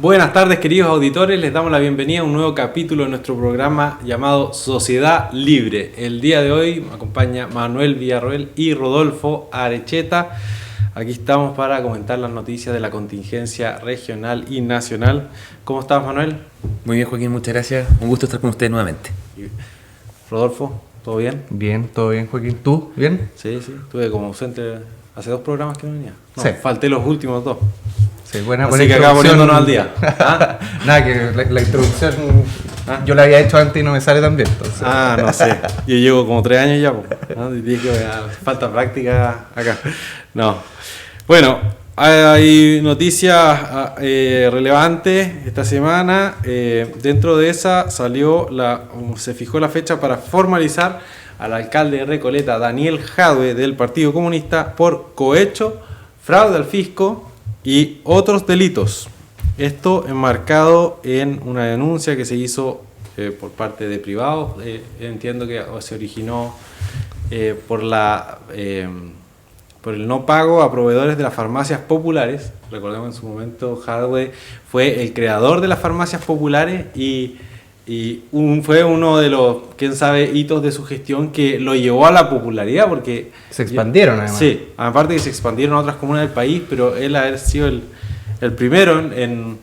Buenas tardes, queridos auditores, les damos la bienvenida a un nuevo capítulo de nuestro programa llamado Sociedad Libre. El día de hoy me acompaña Manuel Villarroel y Rodolfo Arecheta. Aquí estamos para comentar las noticias de la contingencia regional y nacional. ¿Cómo estás, Manuel? Muy bien, Joaquín, muchas gracias. Un gusto estar con ustedes nuevamente. Rodolfo, ¿todo bien? Bien, todo bien, Joaquín. ¿Tú? ¿Bien? Sí, estuve como ausente hace 2 programas que no venía. No, sí. Falté los últimos 2. Sí, buena Así que acá poniéndonos al día. ¿Ah? Nada, que la introducción yo la había hecho antes y no me sale tan bien. Entonces. No sé. Yo llevo como 3 años ya, ¿no? Y dije que falta práctica acá. No. Bueno, hay noticias relevantes esta semana. Dentro de esa se fijó la fecha para formalizar al alcalde de Recoleta, Daniel Jadue, del Partido Comunista, por cohecho, fraude al fisco y otros delitos. Esto enmarcado en una denuncia que se hizo por parte de privados. Entiendo que se originó por el no pago a proveedores de las farmacias populares. Recordemos, en su momento Jadue fue el creador de las farmacias populares y fue uno de los, quién sabe, hitos de su gestión que lo llevó a la popularidad, porque se expandieron además. Sí, aparte que se expandieron a otras comunas del país, pero él ha sido el primero en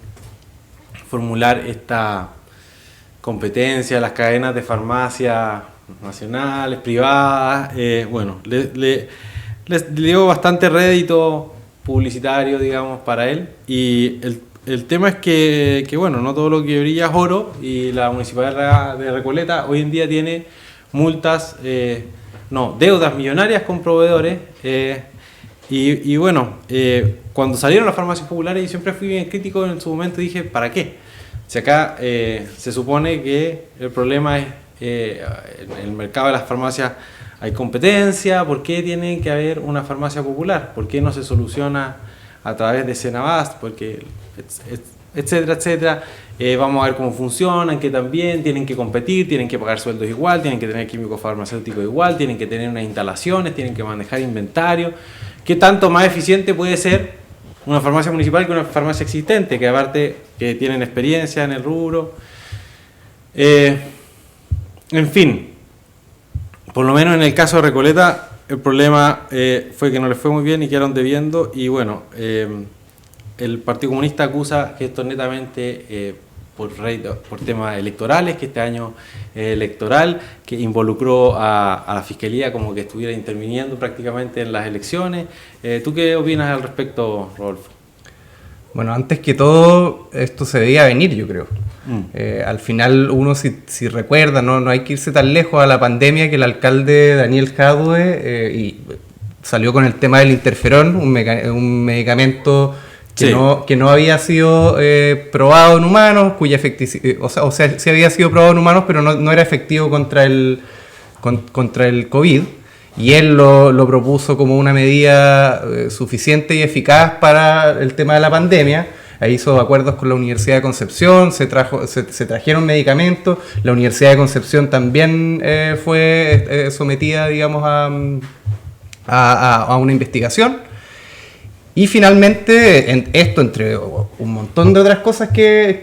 formular esta competencia, las cadenas de farmacias nacionales, privadas. Les dio bastante rédito publicitario, digamos, para él. Y el tema es que bueno, no todo lo que brilla es oro, y la Municipalidad de Recoleta hoy en día tiene multas, deudas millonarias con proveedores. Cuando salieron las farmacias populares, yo siempre fui bien crítico en su momento y dije, ¿para qué? Si acá se supone que el problema es en el mercado de las farmacias hay competencia, ¿por qué tiene que haber una farmacia popular? ¿Por qué no se soluciona a través de Senabast? Porque etcétera, etcétera. Vamos a ver cómo funcionan, que también tienen que competir, tienen que pagar sueldos igual, tienen que tener químicos farmacéuticos igual, tienen que tener unas instalaciones, tienen que manejar inventario. ¿Qué tanto más eficiente puede ser una farmacia municipal que una farmacia existente, que aparte que tienen experiencia en el rubro? En fin, por lo menos en el caso de Recoleta, el problema fue que no les fue muy bien y quedaron debiendo. Y bueno, el Partido Comunista acusa que esto netamente por temas electorales, que este año electoral, que involucró a la Fiscalía como que estuviera interviniendo prácticamente en las elecciones. ¿Tú qué opinas al respecto, Rodolfo? Bueno, antes que todo, esto se veía venir, yo creo. Al final, uno si recuerda, no hay que irse tan lejos a la pandemia, que el alcalde Daniel Jadue salió con el tema del interferón, un medicamento que no había sido probado en humanos, cuya efectividad, o sea, sí había sido probado en humanos, pero no era efectivo contra el COVID. Y él lo propuso como una medida suficiente y eficaz para el tema de la pandemia. Ahí hizo acuerdos con la Universidad de Concepción, se trajeron medicamentos. La Universidad de Concepción también fue sometida, digamos, a una investigación. Y finalmente, entre un montón de otras cosas que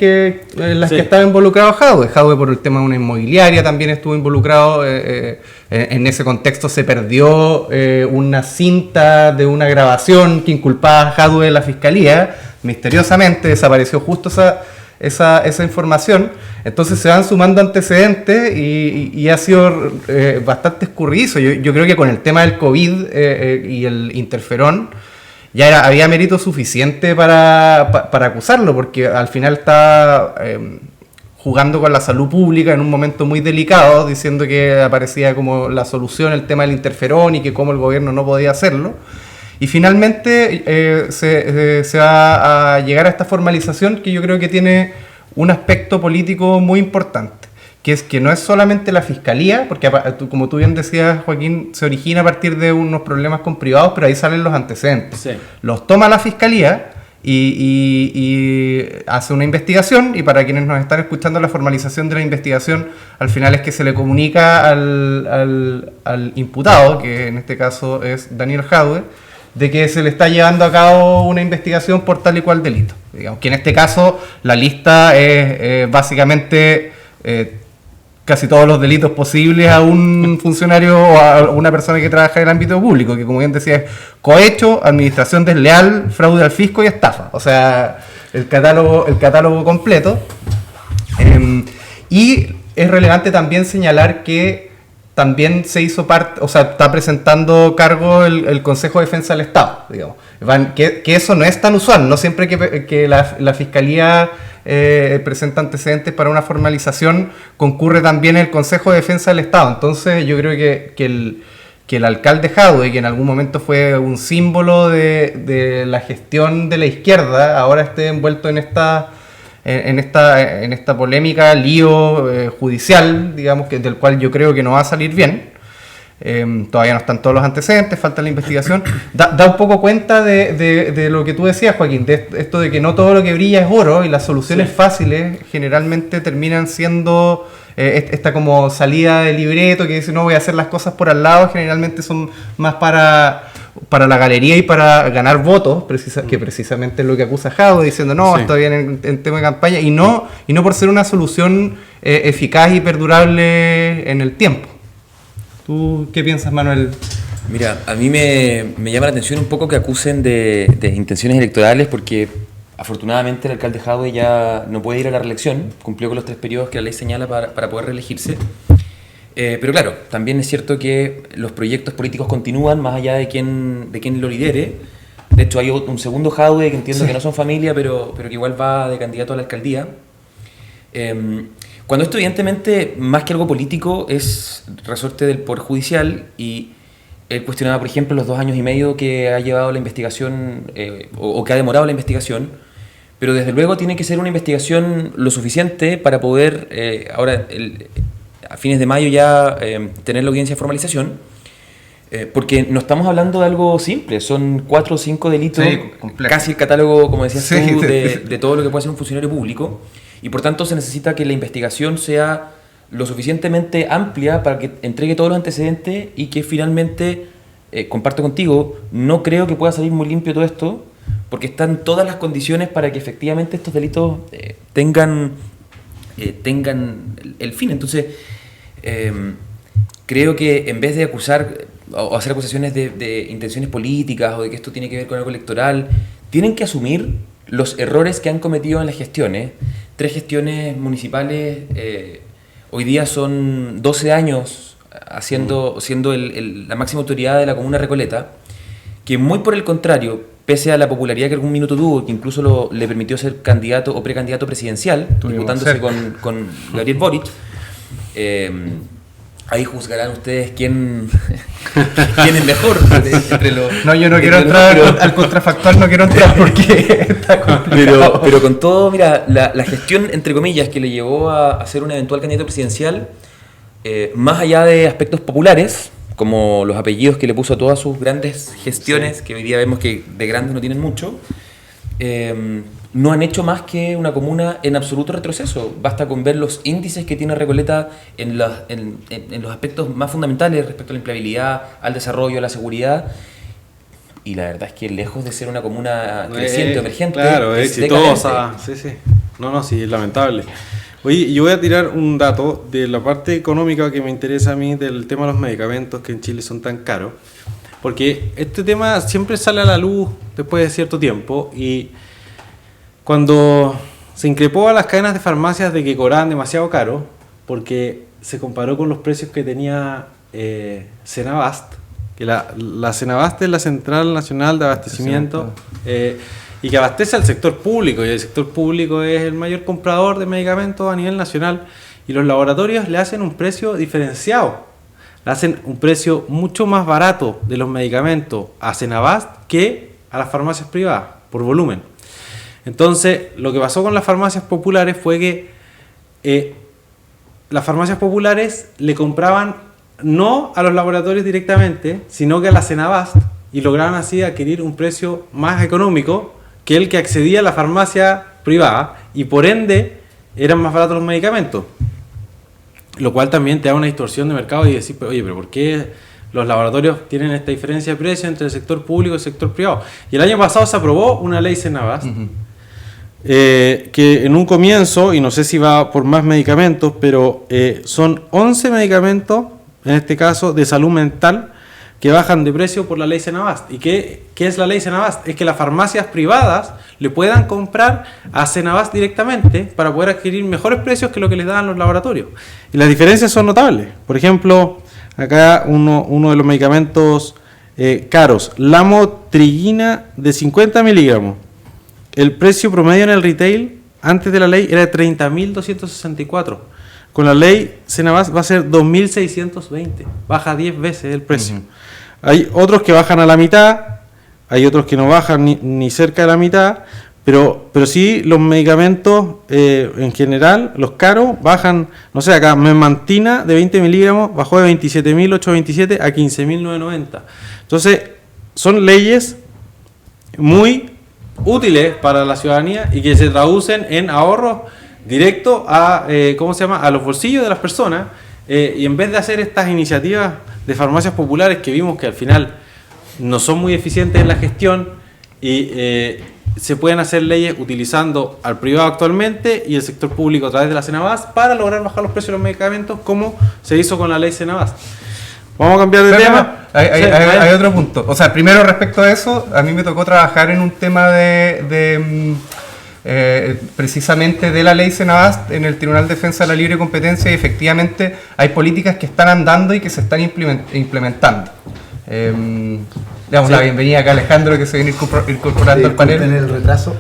estaba involucrado Jadue. Jadue, por el tema de una inmobiliaria, también estuvo involucrado. En ese contexto se perdió una cinta de una grabación que inculpaba a Jadue de la Fiscalía. Misteriosamente desapareció justo esa información. Entonces se van sumando antecedentes y ha sido bastante escurridizo. Yo creo que con el tema del COVID y el interferón ya había mérito suficiente para acusarlo, porque al final está jugando con la salud pública en un momento muy delicado, diciendo que aparecía como la solución el tema del interferón y que cómo el gobierno no podía hacerlo. Y finalmente se va a llegar a esta formalización, que yo creo que tiene un aspecto político muy importante, que es que no es solamente la Fiscalía, porque como tú bien decías, Joaquín, se origina a partir de unos problemas con privados, pero ahí salen los antecedentes. Sí. Los toma la Fiscalía y hace una investigación, y para quienes nos están escuchando, la formalización de la investigación al final es que se le comunica al imputado, que en este caso es Daniel Jadue, de que se le está llevando a cabo una investigación por tal y cual delito. Digamos que en este caso la lista es básicamente casi todos los delitos posibles a un funcionario o a una persona que trabaja en el ámbito público, que como bien decía es cohecho, administración desleal, fraude al fisco y estafa. O sea, el catálogo completo. Y es relevante también señalar que también se hizo parte, o sea, está presentando cargo el Consejo de Defensa del Estado, digamos. Que eso no es tan usual, no siempre que la Fiscalía presenta antecedentes para una formalización, concurre también el Consejo de Defensa del Estado. Entonces yo creo que el alcalde Jadwe, que en algún momento fue un símbolo de la gestión de la izquierda, ahora esté envuelto en esta polémica, lío judicial, digamos, del cual yo creo que no va a salir bien. Todavía no están todos los antecedentes, falta la investigación. Da un poco cuenta de lo que tú decías, Joaquín, de esto de que no todo lo que brilla es oro y las soluciones fáciles generalmente terminan siendo esta como salida de libreto que dice no voy a hacer las cosas por al lado, generalmente son más para la galería y para ganar votos, que precisamente es lo que acusa Jadwe, diciendo no, está bien en tema de campaña, y no por ser una solución eficaz y perdurable en el tiempo. ¿Tú qué piensas, Manuel? Mira, a mí me llama la atención un poco que acusen de intenciones electorales, porque afortunadamente el alcalde Jadwe ya no puede ir a la reelección, cumplió con los 3 periodos que la ley señala para poder reelegirse. Pero claro, también es cierto que los proyectos políticos continúan más allá de quién lo lidere. De hecho, hay un segundo Jadwe que entiendo que no son familia, pero que igual va de candidato a la alcaldía. Cuando esto evidentemente, más que algo político, es resorte del Poder Judicial, y él cuestionaba, por ejemplo, los 2 años y medio que ha llevado la investigación o que ha demorado la investigación, pero desde luego tiene que ser una investigación lo suficiente para poder, ahora a fines de mayo ya tener la audiencia de formalización, porque no estamos hablando de algo simple, son 4 o 5 delitos, casi el catálogo, como decías tú, de todo lo que puede ser un funcionario público. Y por tanto se necesita que la investigación sea lo suficientemente amplia para que entregue todos los antecedentes y que finalmente, comparto contigo, no creo que pueda salir muy limpio todo esto, porque están todas las condiciones para que efectivamente estos delitos tengan el fin. Entonces, creo que en vez de acusar o hacer acusaciones de intenciones políticas o de que esto tiene que ver con algo electoral, tienen que asumir los errores que han cometido en las gestiones. 3 gestiones municipales, hoy día son 12 años siendo la máxima autoridad de la comuna de Recoleta, que muy por el contrario, pese a la popularidad que algún minuto tuvo, que incluso le permitió ser candidato o precandidato presidencial, disputándose con Gabriel Boric, ahí juzgarán ustedes quién es mejor entre los... No, yo no quiero entrar al contrafactual, no quiero entrar porque está complicado. Pero con todo, mira, la gestión, entre comillas, que le llevó a ser un eventual candidato presidencial, más allá de aspectos populares, como los apellidos que le puso a todas sus grandes gestiones, que hoy día vemos que de grandes no tienen mucho, no han hecho más que una comuna en absoluto retroceso. Basta con ver los índices que tiene Recoleta en los aspectos más fundamentales respecto a la empleabilidad, al desarrollo, a la seguridad. Y la verdad es que lejos de ser una comuna creciente, emergente, claro, es exitosa. Sí. Sí, es lamentable. Oye, yo voy a tirar un dato de la parte económica que me interesa a mí del tema de los medicamentos que en Chile son tan caros. Porque este tema siempre sale a la luz después de cierto tiempo, y cuando se increpó a las cadenas de farmacias de que cobraban demasiado caro, porque se comparó con los precios que tenía Cenabast, que la Cenabast es la Central Nacional de Abastecimiento, y que abastece al sector público, y el sector público es el mayor comprador de medicamentos a nivel nacional, y los laboratorios le hacen un precio diferenciado. Le hacen un precio mucho más barato de los medicamentos a Cenabast que a las farmacias privadas, por volumen. Entonces, lo que pasó con las farmacias populares fue que las farmacias populares le compraban no a los laboratorios directamente, sino que a la Cenabast, y lograban así adquirir un precio más económico que el que accedía a la farmacia privada, y por ende eran más baratos los medicamentos. Lo cual también te da una distorsión de mercado y decir, oye, pero ¿por qué los laboratorios tienen esta diferencia de precio entre el sector público y el sector privado. Y el año pasado se aprobó una ley Senabast, que en un comienzo, y no sé si va por más medicamentos, pero son 11 medicamentos, en este caso de salud mental, que bajan de precio por la ley Senabast. ¿Y qué es la ley Senabast? Es que las farmacias privadas le puedan comprar a Senabast directamente para poder adquirir mejores precios que lo que les dan los laboratorios. Y las diferencias son notables. Por ejemplo, acá uno de los medicamentos caros, lamotrigina de 50 miligramos. El precio promedio en el retail antes de la ley era de 30.264. Con la ley Senabast va a ser 2.620. Baja 10 veces el precio. Hay otros que bajan a la mitad, hay otros que no bajan ni cerca de la mitad, pero sí los medicamentos en general, los caros, bajan, no sé, acá memantina de 20 miligramos bajó de 27.827 a 15.990. Entonces, son leyes muy útiles para la ciudadanía y que se traducen en ahorros directos a, a los bolsillos de las personas, y en vez de hacer estas iniciativas de farmacias populares que vimos que al final no son muy eficientes en la gestión y se pueden hacer leyes utilizando al privado actualmente y el sector público a través de la Senabast para lograr bajar los precios de los medicamentos, como se hizo con la ley Senabast. Vamos a cambiar de tema. Hay otro punto. O sea, primero respecto a eso, a mí me tocó trabajar en un tema precisamente de la ley Senabast en el Tribunal de Defensa de la Libre Competencia, y efectivamente hay políticas que están andando y que se están implementando. Damos la bienvenida acá a Alejandro, que se viene incorporando al panel. El retraso.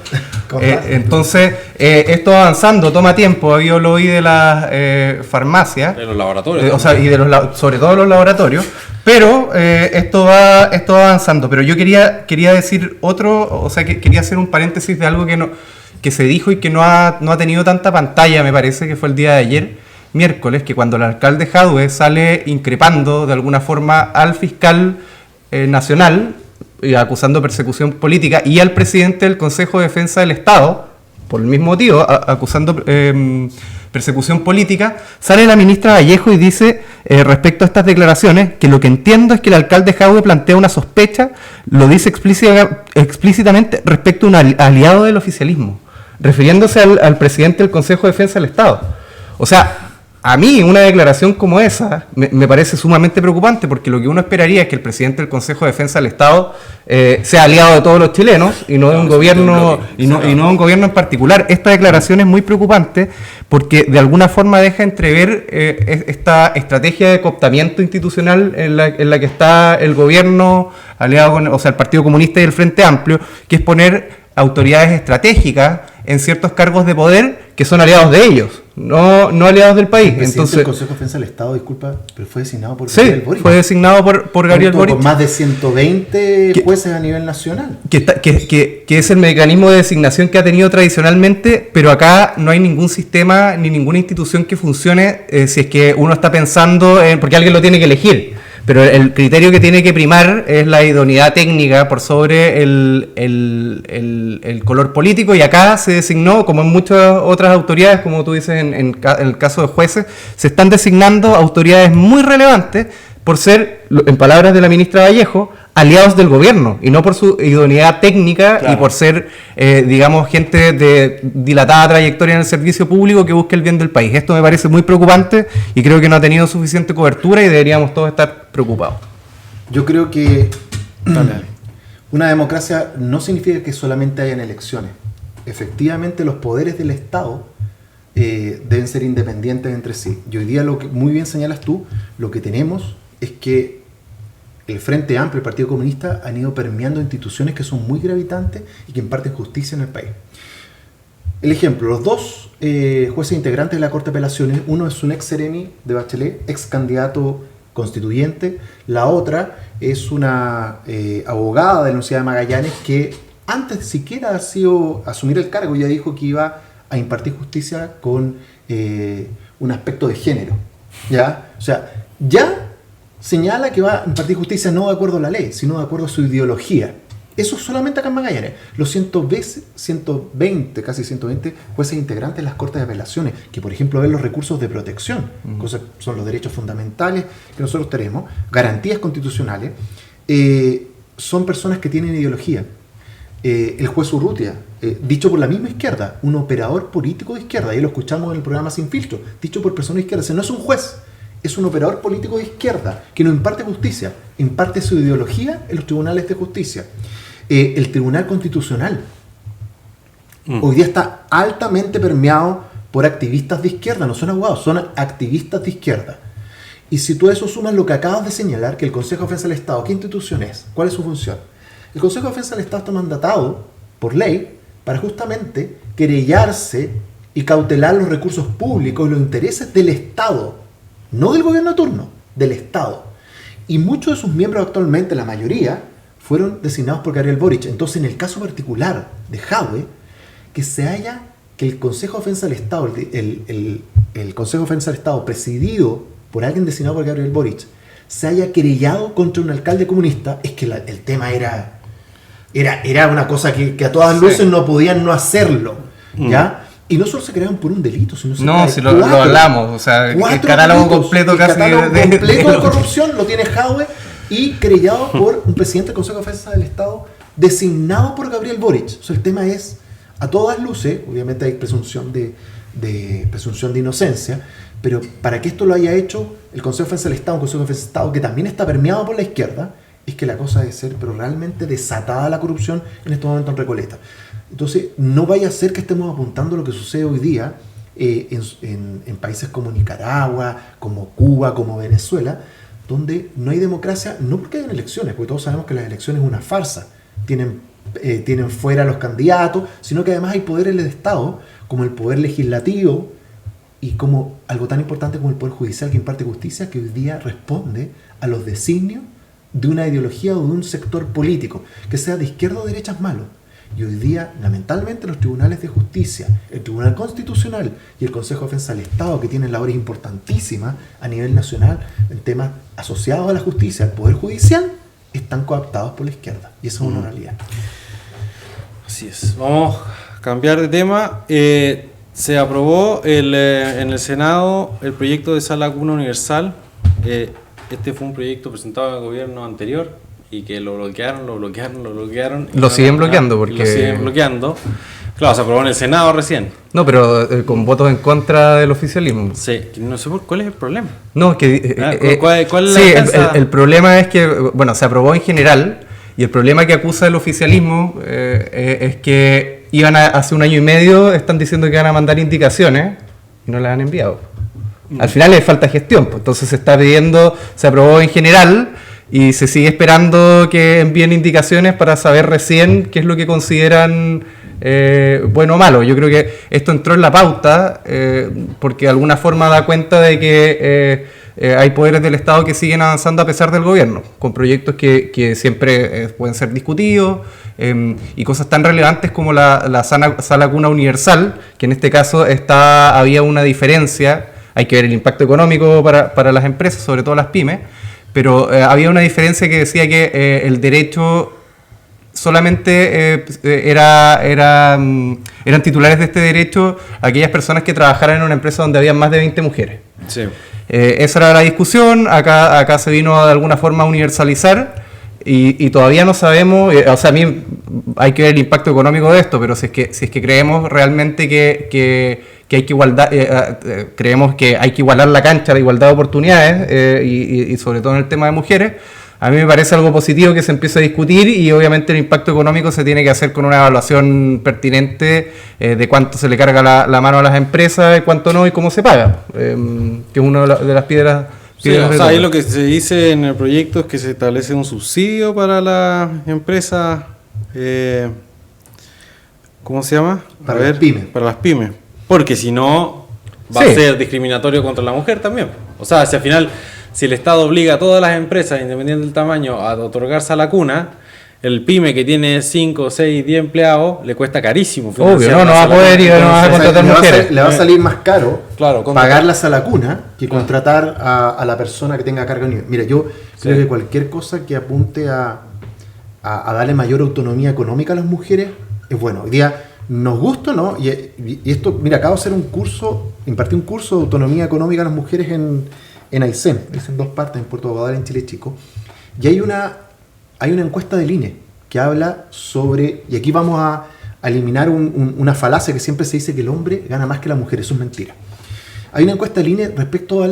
Entonces, esto va avanzando, toma tiempo. Yo lo oí de las farmacias. De los laboratorios. Y sobre todo los laboratorios. Pero esto va avanzando. Pero yo quería decir quería hacer un paréntesis de algo que se dijo y que no ha tenido tanta pantalla, me parece, que fue el día de ayer, miércoles, que cuando el alcalde Jadwe sale increpando de alguna forma al fiscal nacional, acusando persecución política, y al presidente del Consejo de Defensa del Estado, por el mismo motivo, acusando persecución política, sale la ministra Vallejo y dice, respecto a estas declaraciones, que lo que entiendo es que el alcalde Jadwe plantea una sospecha, lo dice explícitamente respecto a un aliado del oficialismo, refiriéndose al presidente del Consejo de Defensa del Estado. O sea, a mí una declaración como esa me parece sumamente preocupante, porque lo que uno esperaría es que el presidente del Consejo de Defensa del Estado sea aliado de todos los chilenos y no de un gobierno un gobierno en particular. Esta declaración es muy preocupante porque de alguna forma deja entrever esta estrategia de cooptamiento institucional en la que está el gobierno aliado con, el Partido Comunista y el Frente Amplio, que es poner autoridades estratégicas en ciertos cargos de poder que son aliados de ellos, no aliados del país. Entonces, el Consejo de Defensa del Estado, disculpa, pero fue designado por Gabriel Boric. Fue designado por Gabriel Boric. Con más de 120 jueces a nivel nacional. Que es el mecanismo de designación que ha tenido tradicionalmente, pero acá no hay ningún sistema ni ninguna institución que funcione si es que uno está pensando porque alguien lo tiene que elegir. Pero el criterio que tiene que primar es la idoneidad técnica por sobre el color político, y acá se designó, como en muchas otras autoridades, como tú dices en el caso de jueces, se están designando autoridades muy relevantes por ser, en palabras de la ministra Vallejo, aliados del gobierno, y no por su idoneidad técnica, claro, y por ser, gente de dilatada trayectoria en el servicio público que busque el bien del país. Esto me parece muy preocupante y creo que no ha tenido suficiente cobertura y deberíamos todos estar preocupados. Yo creo que una democracia no significa que solamente hayan elecciones. Efectivamente, los poderes del Estado deben ser independientes entre sí. Y hoy día, lo que muy bien señalas tú, lo que tenemos es que el Frente Amplio, el Partido Comunista, han ido permeando instituciones que son muy gravitantes y que imparten justicia en el país. El ejemplo, los dos jueces integrantes de la Corte de Apelaciones, uno es un ex seremi de Bachelet, ex candidato constituyente, la otra es una abogada de la Universidad de Magallanes que antes siquiera de asumir el cargo ya dijo que iba a impartir justicia con un aspecto de género. ¿Ya? O sea, ya señala que va a impartir justicia no de acuerdo a la ley, sino de acuerdo a su ideología. Eso solamente acá en Magallanes. Los 120, casi 120 jueces integrantes de las Cortes de Apelaciones, que por ejemplo ven los recursos de protección, cosas son los derechos fundamentales que nosotros tenemos, garantías constitucionales, son personas que tienen ideología. El juez Urrutia, dicho por la misma izquierda, un operador político de izquierda, ahí lo escuchamos en el programa Sin Filtro, dicho por personas de izquierda, o sea, no es un juez, es un operador político de izquierda que no imparte justicia, imparte su ideología en los tribunales de justicia. El Tribunal Constitucional hoy día está altamente permeado por activistas de izquierda, no son abogados, son activistas de izquierda. Y si tú a eso sumas lo que acabas de señalar, que el Consejo de Defensa del Estado, ¿qué institución es? ¿Cuál es su función? El Consejo de Defensa del Estado está mandatado por ley para justamente querellarse y cautelar los recursos públicos y los intereses del Estado, no del gobierno de turno, del Estado. Y muchos de sus miembros actualmente, la mayoría, fueron designados por Gabriel Boric. Entonces, en el caso particular de Jadwe, que el Consejo de Defensa del Estado, el Consejo de Defensa del Estado presidido por alguien designado por Gabriel Boric, se haya querellado contra un alcalde comunista, es que el tema era una cosa que a todas luces no podían no hacerlo, ¿ya? Y no solo se crearon por un delito, sino si lo hablamos, o sea, el catálogo completo casi de corrupción lo tiene Jadwe, y querellado por un presidente del Consejo de Defensa del Estado designado por Gabriel Boric. O sea, el tema es, a todas luces, obviamente hay presunción de inocencia, pero para que esto lo haya hecho el Consejo de Defensa del Estado, un Consejo de Defensa del Estado que también está permeado por la izquierda, es que la cosa debe ser, pero realmente desatada la corrupción en este momento en Recoleta. Entonces, no vaya a ser que estemos apuntando a lo que sucede hoy día en países como Nicaragua, como Cuba, como Venezuela, donde no hay democracia, no porque hayan elecciones, porque todos sabemos que las elecciones es una farsa, tienen fuera los candidatos, sino que además hay poderes del Estado, como el poder legislativo y como algo tan importante como el poder judicial que imparte justicia, que hoy día responde a los designios de una ideología o de un sector político, que sea de izquierda o derecha es malo. Y hoy día, lamentablemente, los tribunales de justicia, el Tribunal Constitucional y el Consejo de Defensa del Estado, que tienen labores importantísimas a nivel nacional en temas asociados a la justicia, al Poder Judicial, están cooptados por la izquierda. Y eso es una realidad. Así es. Vamos a cambiar de tema. Se aprobó en el Senado el proyecto de Sala Cuna Universal. Este fue un proyecto presentado en el gobierno anterior y que lo bloquearon. Lo siguen bloqueando porque... Lo siguen bloqueando. Claro, se aprobó en el Senado recién. No, pero con votos en contra del oficialismo. Sí, no sé cuál es el problema. No, es que... ¿Cuál es la el problema es que, bueno, se aprobó en general y el problema que acusa el oficialismo es que hace un año y medio están diciendo que van a mandar indicaciones y no las han enviado. Al final les falta gestión, pues, entonces se está pidiendo, se aprobó en general y se sigue esperando que envíen indicaciones para saber recién qué es lo que consideran bueno o malo. Yo creo que esto entró en la pauta porque de alguna forma da cuenta de que hay poderes del Estado que siguen avanzando a pesar del gobierno, con proyectos que siempre pueden ser discutidos y cosas tan relevantes como la Sala Cuna Universal, que en este caso había una diferencia. Hay que ver el impacto económico para las empresas, sobre todo las pymes, pero había una diferencia que decía que el derecho solamente eran titulares de este derecho aquellas personas que trabajaran en una empresa donde había más de 20 mujeres. Sí. Esa era la discusión, acá se vino de alguna forma a universalizar y todavía no sabemos, o sea, a mí hay que ver el impacto económico de esto, pero si es que creemos realmente que hay que creemos que hay que igualar la cancha, la igualdad de oportunidades y sobre todo en el tema de mujeres, a mí me parece algo positivo que se empiece a discutir y obviamente el impacto económico se tiene que hacer con una evaluación pertinente de cuánto se le carga la mano a las empresas, cuánto no y cómo se paga, que es una de las piedras. Sí, o sea, ahí lo que se dice en el proyecto es que se establece un subsidio para las empresas, ¿cómo se llama? Para las pymes. Para las pymes. Porque si no, va a ser discriminatorio contra la mujer también. O sea, si al final, si el Estado obliga a todas las empresas, independientemente del tamaño, a otorgar Sala Cuna, el pyme que tiene 5, 6, 10 empleados, le cuesta carísimo. Obvio, no va a poder ir, no va a contratar mujeres. Le va a salir más caro contratar. pagar la Sala Cuna que contratar a la persona que tenga carga de nivel. Mira, yo creo que cualquier cosa que apunte a a darle mayor autonomía económica a las mujeres es bueno. Hoy día nos gusta, ¿no? Y esto, mira, acabo de hacer impartí un curso de autonomía económica a las mujeres en Aysén, es en 2 partes, en Puerto Aguadal, en Chile Chico. Y hay una encuesta del INE que habla sobre, y aquí vamos a eliminar una falacia que siempre se dice que el hombre gana más que la mujer, eso es mentira. Hay una encuesta del INE respecto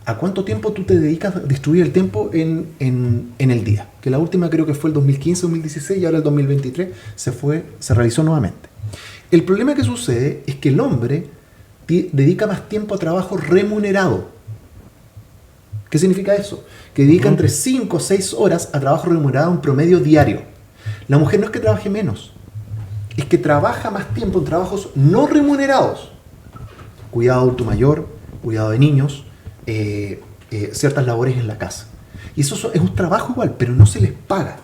a cuánto tiempo tú te dedicas a distribuir el tiempo en el día, que la última creo que fue el 2015-2016 y ahora el 2023 se realizó nuevamente. El problema que sucede es que el hombre dedica más tiempo a trabajo remunerado. ¿Qué significa eso? Que dedica entre 5 o 6 horas a trabajo remunerado en promedio diario. La mujer no es que trabaje menos, es que trabaja más tiempo en trabajos no remunerados. Cuidado adulto mayor, cuidado de niños, ciertas labores en la casa. Y eso es un trabajo igual, pero no se les paga.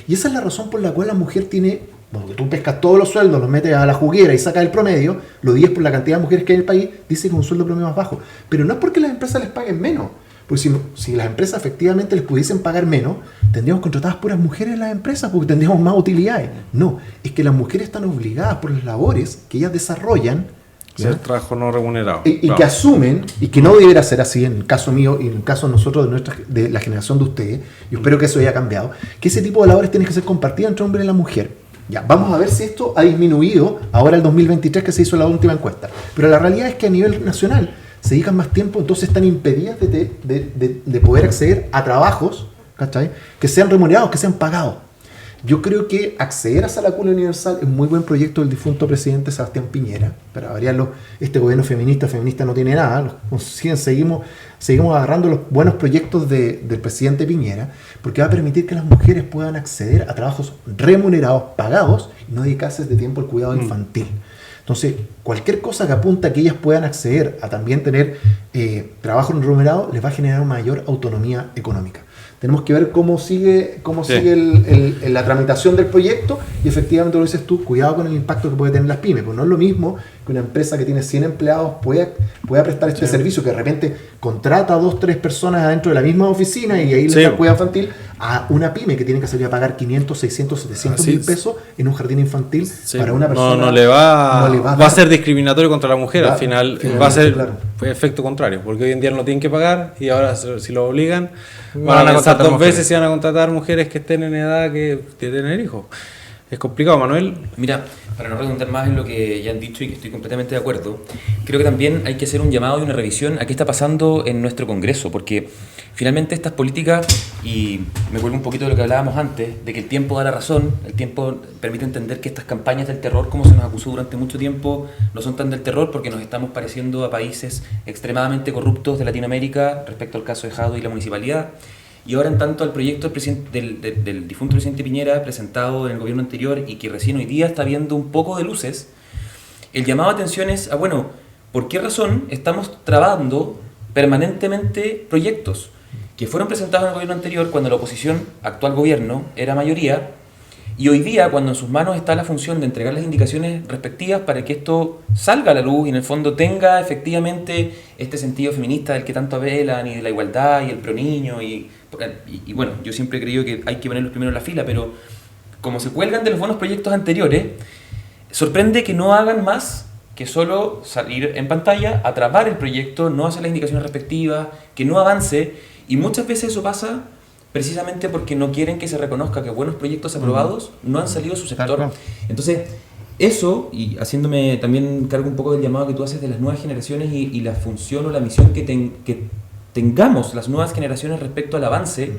Y esa es la razón por la cual la mujer tiene, bueno, que tú pescas todos los sueldos, los metes a la juguera y sacas el promedio, lo 10 por la cantidad de mujeres que hay en el país, dice que es un sueldo promedio más bajo. Pero no es porque las empresas les paguen menos. Porque si las empresas efectivamente les pudiesen pagar menos, tendríamos contratadas puras mujeres en las empresas porque tendríamos más utilidades. No, es que las mujeres están obligadas por las labores que ellas desarrollan, hacer trabajo no remunerado. Y que asumen, y que no debería ser así en el caso mío y en el caso de nosotros, de la generación de ustedes, y espero que eso haya cambiado, que ese tipo de labores tienen que ser compartidas entre hombre y la mujer. Ya, vamos a ver si esto ha disminuido ahora el 2023 que se hizo la última encuesta. Pero la realidad es que a nivel nacional se dedican más tiempo, entonces están impedidas de poder acceder a trabajos, ¿cachai?, que sean remunerados, que sean pagados. Yo creo que acceder a Sala Cuna Universal es un muy buen proyecto del difunto presidente Sebastián Piñera. Para variarlo, este gobierno feminista no tiene nada. Seguimos agarrando los buenos proyectos del presidente Piñera, porque va a permitir que las mujeres puedan acceder a trabajos remunerados, pagados, y no dedicarse de tiempo al cuidado infantil. Entonces, cualquier cosa que apunta a que ellas puedan acceder a también tener trabajo remunerado, les va a generar mayor autonomía económica. Tenemos que ver cómo sigue la tramitación del proyecto y efectivamente lo dices tú, cuidado con el impacto que puede tener las pymes, porque no es lo mismo que una empresa que tiene 100 empleados pueda prestar este servicio, que de repente contrata a 2 o 3 personas adentro de la misma oficina y ahí le da cuidado infantil, a una pyme que tiene que salir a pagar 500, 600, 700 mil pesos en un jardín infantil para una persona. No le va a ser discriminatorio contra la mujer, al final va a ser efecto contrario, porque hoy en día no lo tienen que pagar y ahora si lo obligan van a pensar 2 veces si van a contratar mujeres que estén en edad que tener hijos. Es complicado, Manuel. Mira, para no redundar más en lo que ya han dicho y que estoy completamente de acuerdo, creo que también hay que hacer un llamado y una revisión a qué está pasando en nuestro Congreso, porque finalmente estas políticas, y me vuelvo un poquito de lo que hablábamos antes, de que el tiempo da la razón, el tiempo permite entender que estas campañas del terror, como se nos acusó durante mucho tiempo, no son tan del terror porque nos estamos pareciendo a países extremadamente corruptos de Latinoamérica respecto al caso de Jado y la municipalidad. Y ahora en tanto al proyecto del difunto presidente Piñera presentado en el gobierno anterior y que recién hoy día está viendo un poco de luces, el llamado a atención es a, bueno, ¿por qué razón estamos trabando permanentemente proyectos que fueron presentados en el gobierno anterior cuando la oposición, actual gobierno, era mayoría, y hoy día cuando en sus manos está la función de entregar las indicaciones respectivas para que esto salga a la luz y en el fondo tenga efectivamente este sentido feminista del que tanto apelan y de la igualdad y el proniño y bueno, yo siempre he creído que hay que ponerlos primero en la fila, pero como se cuelgan de los buenos proyectos anteriores, sorprende que no hagan más que solo salir en pantalla, atrapar el proyecto, no hacer las indicaciones respectivas, que no avance, y muchas veces eso pasa precisamente porque no quieren que se reconozca que buenos proyectos aprobados no han salido de su sector. Entonces, eso, y haciéndome también cargo un poco del llamado que tú haces de las nuevas generaciones y la función o la misión que tengamos las nuevas generaciones respecto al avance,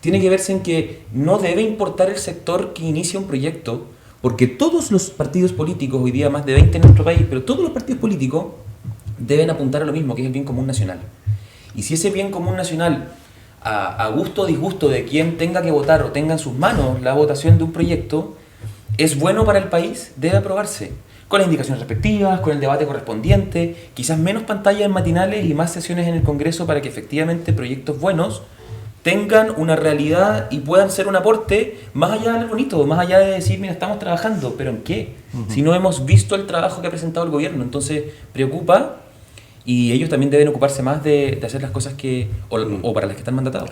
tiene que verse en que no debe importar el sector que inicia un proyecto, porque todos los partidos políticos, hoy día más de 20 en nuestro país, pero todos los partidos políticos deben apuntar a lo mismo, que es el bien común nacional. Y si ese bien común nacional, a gusto o disgusto de quien tenga que votar o tenga en sus manos la votación de un proyecto, es bueno para el país, debe aprobarse. Con las indicaciones respectivas, con el debate correspondiente, quizás menos pantallas matinales y más sesiones en el Congreso para que efectivamente proyectos buenos tengan una realidad y puedan ser un aporte más allá de lo bonito, más allá de decir, mira, estamos trabajando, pero ¿en qué? Si no hemos visto el trabajo que ha presentado el gobierno, entonces preocupa. Y ellos también deben ocuparse más de hacer las cosas que o para las que están mandatados.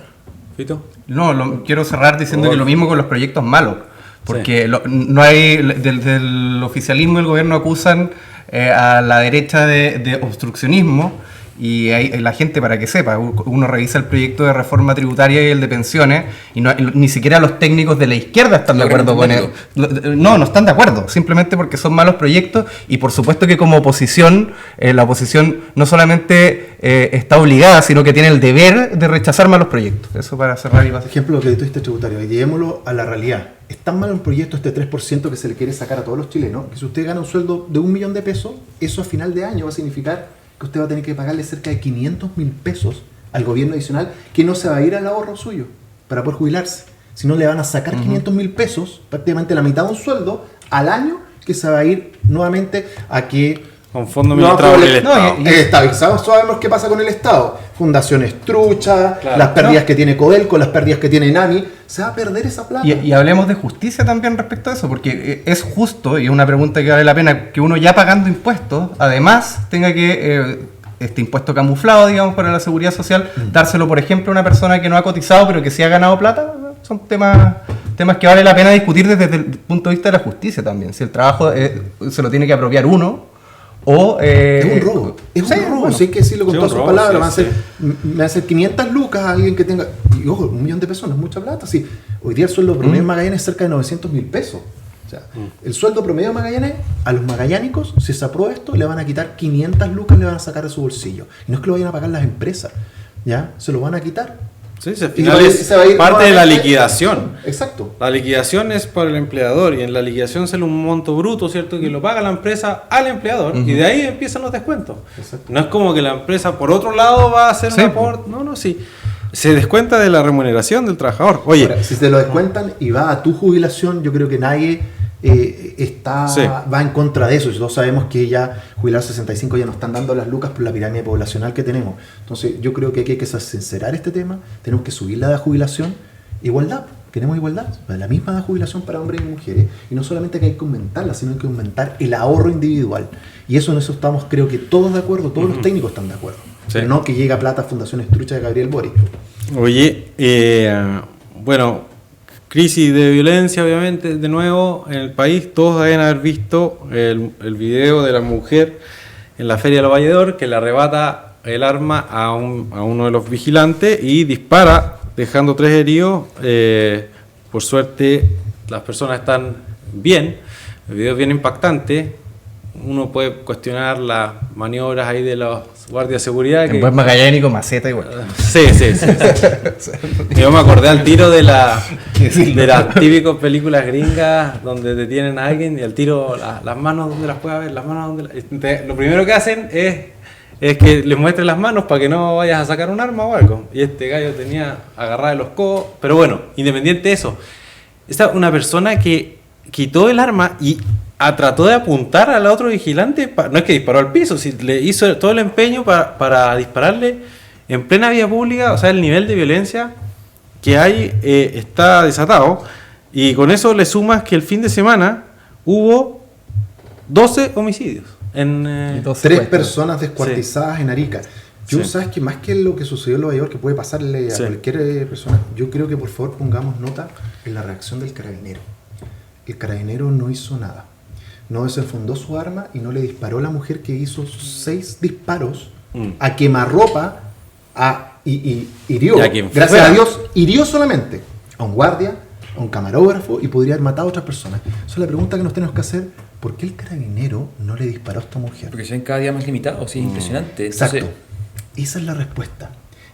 Fito. No, quiero cerrar diciendo que lo mismo con los proyectos malos. Porque no hay del oficialismo y el gobierno acusan a la derecha de obstruccionismo. Y la gente, para que sepa, uno revisa el proyecto de reforma tributaria y el de pensiones y ni siquiera los técnicos de la izquierda están de acuerdo con él. No están de acuerdo, simplemente porque son malos proyectos y por supuesto que como oposición, la oposición no solamente está obligada, sino que tiene el deber de rechazar malos proyectos. Eso para cerrar y pasar. Ejemplo, lo que dijiste tributario, y llevémoslo a la realidad. Es tan malo un proyecto, este 3% que se le quiere sacar a todos los chilenos, que si usted gana un sueldo de 1 millón de pesos, eso a final de año va a significar que usted va a tener que pagarle cerca de 500.000 pesos al gobierno adicional, que no se va a ir al ahorro suyo para poder jubilarse. Si no, le van a sacar 500.000 pesos, prácticamente la mitad de un sueldo al año, que se va a ir nuevamente a que... Con fondo administrado por el Estado. El Estado. Y sabemos qué pasa con el Estado. Fundaciones truchas, las pérdidas que tiene Codelco, las pérdidas que tiene NAMI. Se va a perder esa plata. Y hablemos de justicia también respecto a eso, porque es justo, y es una pregunta que vale la pena, que uno ya pagando impuestos, además tenga que, este impuesto camuflado, digamos, para la seguridad social, dárselo, por ejemplo, a una persona que no ha cotizado, pero que sí ha ganado plata. Son temas que vale la pena discutir desde el punto de vista de la justicia también. Si el trabajo se lo tiene que apropiar uno, o, es un robo. Es un robo, bueno. sí, hay que decirlo con todas sus palabras. Sí, me va a hacer 500 lucas a alguien que tenga. Y ojo, 1 millón de pesos no es mucha plata. Sí. Hoy día el sueldo promedio en Magallanes es cerca de 900.000 pesos. O sea, el sueldo promedio de Magallanes, a los magallánicos, si se aprueba esto, le van a quitar 500 lucas, le van a sacar de su bolsillo. Y no es que lo vayan a pagar las empresas, ¿ya? Se lo van a quitar. Sí, al final es parte de la liquidación. Exacto. La liquidación es para el empleador y en la liquidación sale un monto bruto, ¿cierto? Que lo paga la empresa al empleador y de ahí empiezan los descuentos. Exacto. No es como que la empresa por otro lado va a hacer un aporte. No, sí. Se descuenta de la remuneración del trabajador. Oye, ahora, si te lo descuentan y va a tu jubilación, yo creo que nadie va en contra de eso. Todos sabemos que ya jubilados 65 ya nos están dando las lucas por la pirámide poblacional que tenemos. Entonces yo creo que hay que sincerar este tema, tenemos que subir la edad de jubilación. Igualdad, queremos igualdad, la misma edad de jubilación para hombres y mujeres, y no solamente que hay que aumentarla, sino que hay que aumentar el ahorro individual, y en eso estamos, creo que todos de acuerdo, todos los técnicos están de acuerdo, pero no que llega plata a Fundaciones Trucha de Gabriel Boric. Oye, bueno, crisis de violencia, obviamente, de nuevo en el país. Todos deben haber visto el video de la mujer en la Feria del Valledor que le arrebata el arma a uno de los vigilantes y dispara, dejando 3 heridos. Por suerte, las personas están bien. El video es bien impactante. Uno puede cuestionar las maniobras ahí de los guardias de seguridad. En buen magallánico, maceta igual. Sí. Yo me acordé al tiro de las típicas películas gringas donde detienen a alguien y al tiro las manos donde las pueda ver, las manos donde lo primero que hacen es que les muestren las manos para que no vayas a sacar un arma o algo. Y este gallo tenía agarrada de los codos. Pero bueno, independiente de eso, esta una persona que quitó el arma y trató de apuntar al otro vigilante, no es que disparó al piso, le hizo todo el empeño para dispararle en plena vía pública. O sea, el nivel de violencia que hay está desatado, y con eso le sumas que el fin de semana hubo 12 homicidios. 3 personas descuartizadas en Arica. Yo sabes que más que lo que sucedió en Nueva York, que puede pasarle a cualquier persona, yo creo que por favor pongamos nota en la reacción del carabinero. El carabinero no hizo nada. No desenfundó su arma y no le disparó a la mujer que hizo 6 disparos a quemarropa y hirió. Gracias a Dios, hirió solamente a un guardia, a un camarógrafo y podría haber matado a otras personas. Esa es la pregunta que nos tenemos que hacer. ¿Por qué el carabinero no le disparó a esta mujer? Porque se ven cada día más limitados, sí, es impresionante. Exacto. Entonces, esa es la respuesta.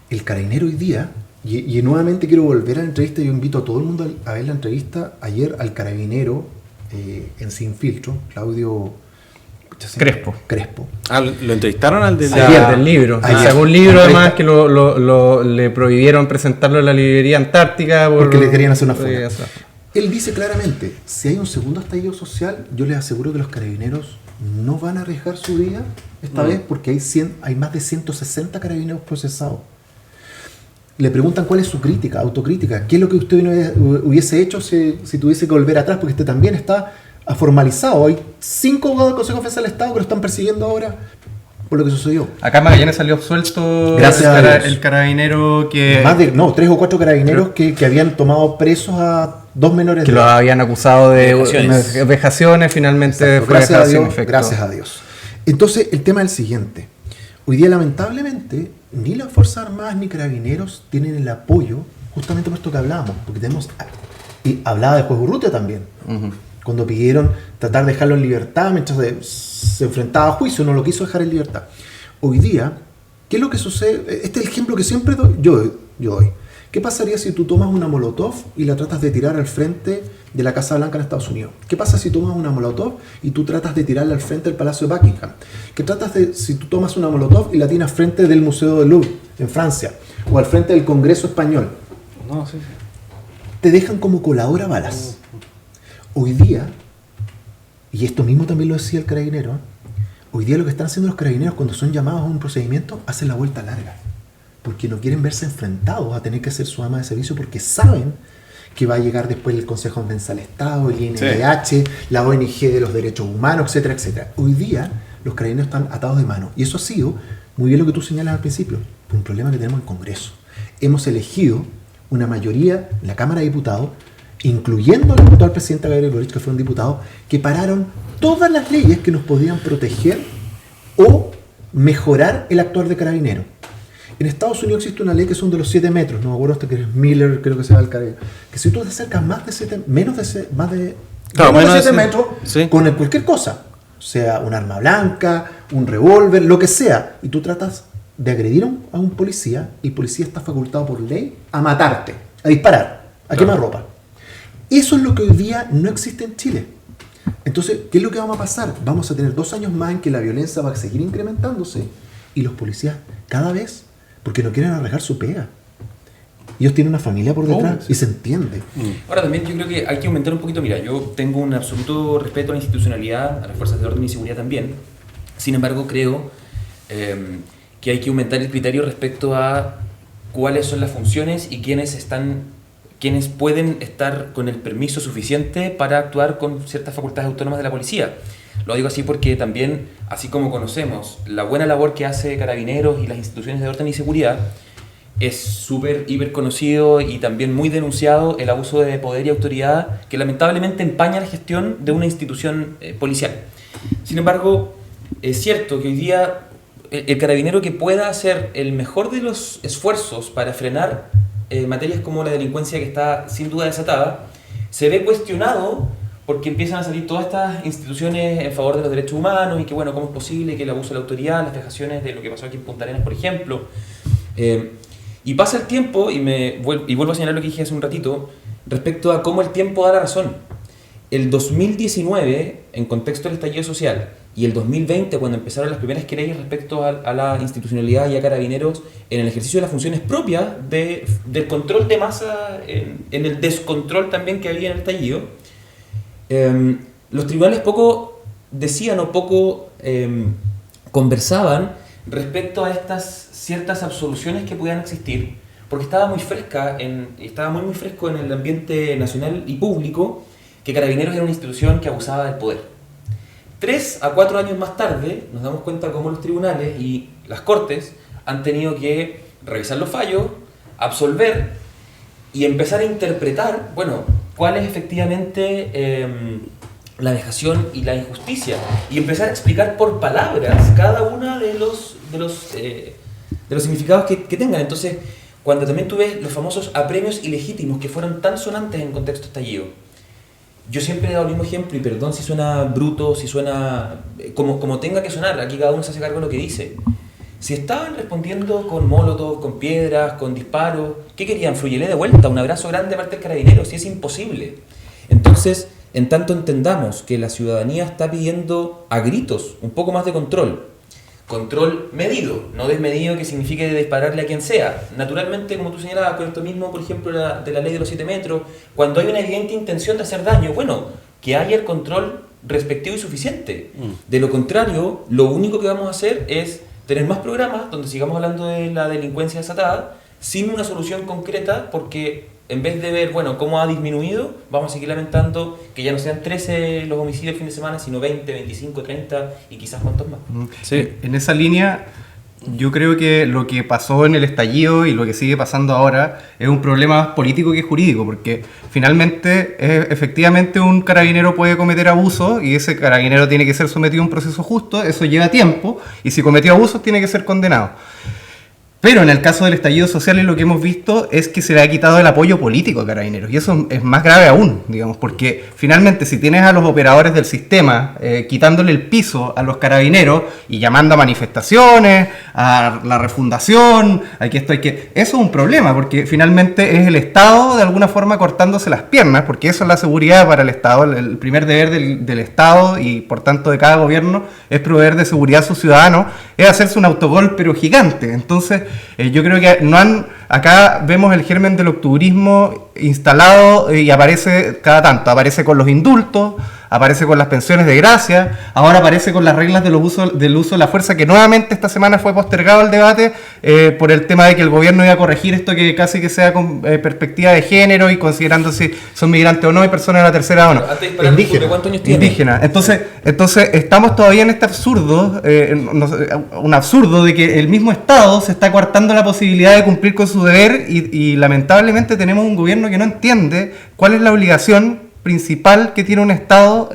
El carabinero hoy día, y nuevamente quiero volver a la entrevista, yo invito a todo el mundo a ver la entrevista ayer al carabinero en Sin Filtro, Claudio Crespo. ¿Lo entrevistaron al de del libro? Sacó un libro además que le prohibieron presentarlo en la librería Antártica porque le querían hacer una foto. Él dice claramente, si hay un segundo estallido social, yo les aseguro que los carabineros no van a arriesgar su vida esta vez, porque hay más de 160 carabineros procesados. Le preguntan cuál es su crítica, autocrítica, qué es lo que usted hubiese hecho si tuviese que volver atrás, porque usted también está formalizado. Hay 5 abogados del Consejo de Defensa del Estado que lo están persiguiendo ahora por lo que sucedió. Acá en Magallanes salió absuelto Gracias a Dios. el carabinero que... Más de 3 o 4 carabineros que habían tomado presos a 2 menores que de los edad. habían acusado de Vejaciones. vejaciones, finalmente Exacto, fue gracias a dejado sin Dios, efecto. gracias a Dios. Entonces, el tema es el siguiente. Hoy día, lamentablemente, ni las Fuerzas Armadas ni Carabineros tienen el apoyo, justamente por esto que hablábamos, porque tenemos... Y hablaba de Juez Urrutia también, cuando pidieron tratar de dejarlo en libertad mientras se enfrentaba a juicio, no lo quiso dejar en libertad. Hoy día, ¿qué es lo que sucede? Este es el ejemplo que siempre yo doy. ¿Qué pasaría si tú tomas una molotov y la tratas de tirar al frente de la Casa Blanca en Estados Unidos? ¿Qué pasa si tomas una molotov y tú tratas de tirarla al frente del Palacio de Buckingham? Si tú tomas una molotov y la tienes al frente del Museo del Louvre en Francia o al frente del Congreso Español? No, sí. Te dejan como colador a balas. Hoy día, y esto mismo también lo decía el carabinero, hoy día lo que están haciendo los carabineros cuando son llamados a un procedimiento, hacen la vuelta larga. Porque no quieren verse enfrentados a tener que hacer su arma de servicio porque saben que va a llegar después el Consejo de Defensa del Estado, el INDH, la ONG de los Derechos Humanos, etcétera, etcétera. Hoy día los carabineros están atados de mano. Y eso ha sido, muy bien lo que tú señalas al principio, un problema que tenemos en el Congreso. Hemos elegido una mayoría en la Cámara de Diputados, incluyendo al diputado presidente Gabriel Boric, que fue un diputado, que pararon todas las leyes que nos podían proteger o mejorar el actuar de carabinero. En Estados Unidos existe una ley que son de los 7 metros, no me acuerdo hasta que es Miller, creo que se llama el carabinero, que si tú te acercas menos de 7 metros, sí, con cualquier cosa, sea un arma blanca, un revólver, lo que sea, y tú tratas de agredir a un policía, y el policía está facultado por ley a matarte, a disparar, a quemar ropa. Eso es lo que hoy día no existe en Chile. Entonces, ¿qué es lo que vamos a pasar? Vamos a tener 2 años más en que la violencia va a seguir incrementándose y los policías cada vez, porque no quieren arriesgar su pega. Ellos tienen una familia por detrás y se entiende. Ahora también yo creo que hay que aumentar un poquito, mira, yo tengo un absoluto respeto a la institucionalidad, a las fuerzas de orden y seguridad también. Sin embargo, creo que hay que aumentar el criterio respecto a cuáles son las funciones y quiénes pueden estar con el permiso suficiente para actuar con ciertas facultades autónomas de la policía. Lo digo así porque también, así como conocemos la buena labor que hace Carabineros y las instituciones de orden y seguridad, es súper, hiper conocido y también muy denunciado el abuso de poder y autoridad que lamentablemente empaña la gestión de una institución policial. Sin embargo, es cierto que hoy día el carabinero que pueda hacer el mejor de los esfuerzos para frenar materias como la delincuencia que está sin duda desatada, se ve cuestionado porque empiezan a salir todas estas instituciones en favor de los derechos humanos y que bueno, ¿cómo es posible que el abuso de la autoridad, las vejaciones de lo que pasó aquí en Punta Arenas, por ejemplo? Y pasa el tiempo y vuelvo a señalar lo que dije hace un ratito respecto a cómo el tiempo da la razón. El 2019, en contexto del estallido social, y el 2020, cuando empezaron las primeras querellas respecto a la institucionalidad y a Carabineros en el ejercicio de las funciones propias del control de masa, en el descontrol también que había en el estallido, los tribunales poco decían o poco conversaban respecto a estas ciertas absoluciones que podían existir, porque estaba muy muy fresco en el ambiente nacional y público que Carabineros era una institución que abusaba del poder. 3 a 4 años más tarde nos damos cuenta cómo los tribunales y las cortes han tenido que revisar los fallos, absolver y empezar a interpretar, bueno, cuál es efectivamente la vejación y la injusticia, y empezar a explicar por palabras cada una de los significados que tengan. Entonces, cuando también tú ves los famosos apremios ilegítimos que fueron tan sonantes en contexto estallido, yo siempre he dado el mismo ejemplo, y perdón si suena bruto, si suena como tenga que sonar, aquí cada uno se hace cargo de lo que dice. Si estaban respondiendo con molotov, con piedras, con disparos, ¿qué querían? Fluyele de vuelta, un abrazo grande de parte del carabinero, si es imposible. Entonces, en tanto entendamos que la ciudadanía está pidiendo a gritos un poco más de control medido, no desmedido que signifique dispararle a quien sea. Naturalmente, como tú señalabas, con esto mismo, por ejemplo, de la ley de los 7 metros, cuando hay una evidente intención de hacer daño, bueno, que haya el control respectivo y suficiente. De lo contrario, lo único que vamos a hacer es tener más programas donde sigamos hablando de la delincuencia desatada sin una solución concreta, porque en vez de ver, bueno, cómo ha disminuido, vamos a seguir lamentando que ya no sean 13 los homicidios el fin de semana, sino 20, 25, 30 y quizás cuantos más. Sí. En esa línea, yo creo que lo que pasó en el estallido y lo que sigue pasando ahora es un problema más político que jurídico, porque finalmente, efectivamente, un carabinero puede cometer abuso y ese carabinero tiene que ser sometido a un proceso justo, eso lleva tiempo, y si cometió abusos tiene que ser condenado. Pero en el caso del estallido social lo que hemos visto es que se le ha quitado el apoyo político a Carabineros. Y eso es más grave aún, digamos, porque finalmente si tienes a los operadores del sistema quitándole el piso a los Carabineros y llamando a manifestaciones, a la refundación, eso es un problema, porque finalmente es el Estado de alguna forma cortándose las piernas, porque eso es la seguridad para el Estado. El primer deber del Estado y por tanto de cada gobierno es proveer de seguridad a sus ciudadanos, es hacerse un autogol pero gigante. Entonces yo creo que acá vemos el germen del octubrismo instalado y aparece cada tanto, aparece con los indultos, aparece con las pensiones de gracia, ahora aparece con las reglas del uso de la fuerza, que nuevamente esta semana fue postergado el debate por el tema de que el gobierno iba a corregir esto, que casi que sea con perspectiva de género y considerando si son migrantes o no y personas de la tercera edad o no. Indígena. ¿Cuántos años tiene? Indígena. Entonces estamos todavía en este absurdo, un absurdo de que el mismo Estado se está coartando la posibilidad de cumplir con su deber y lamentablemente tenemos un gobierno que no entiende cuál es la obligación principal que tiene un Estado,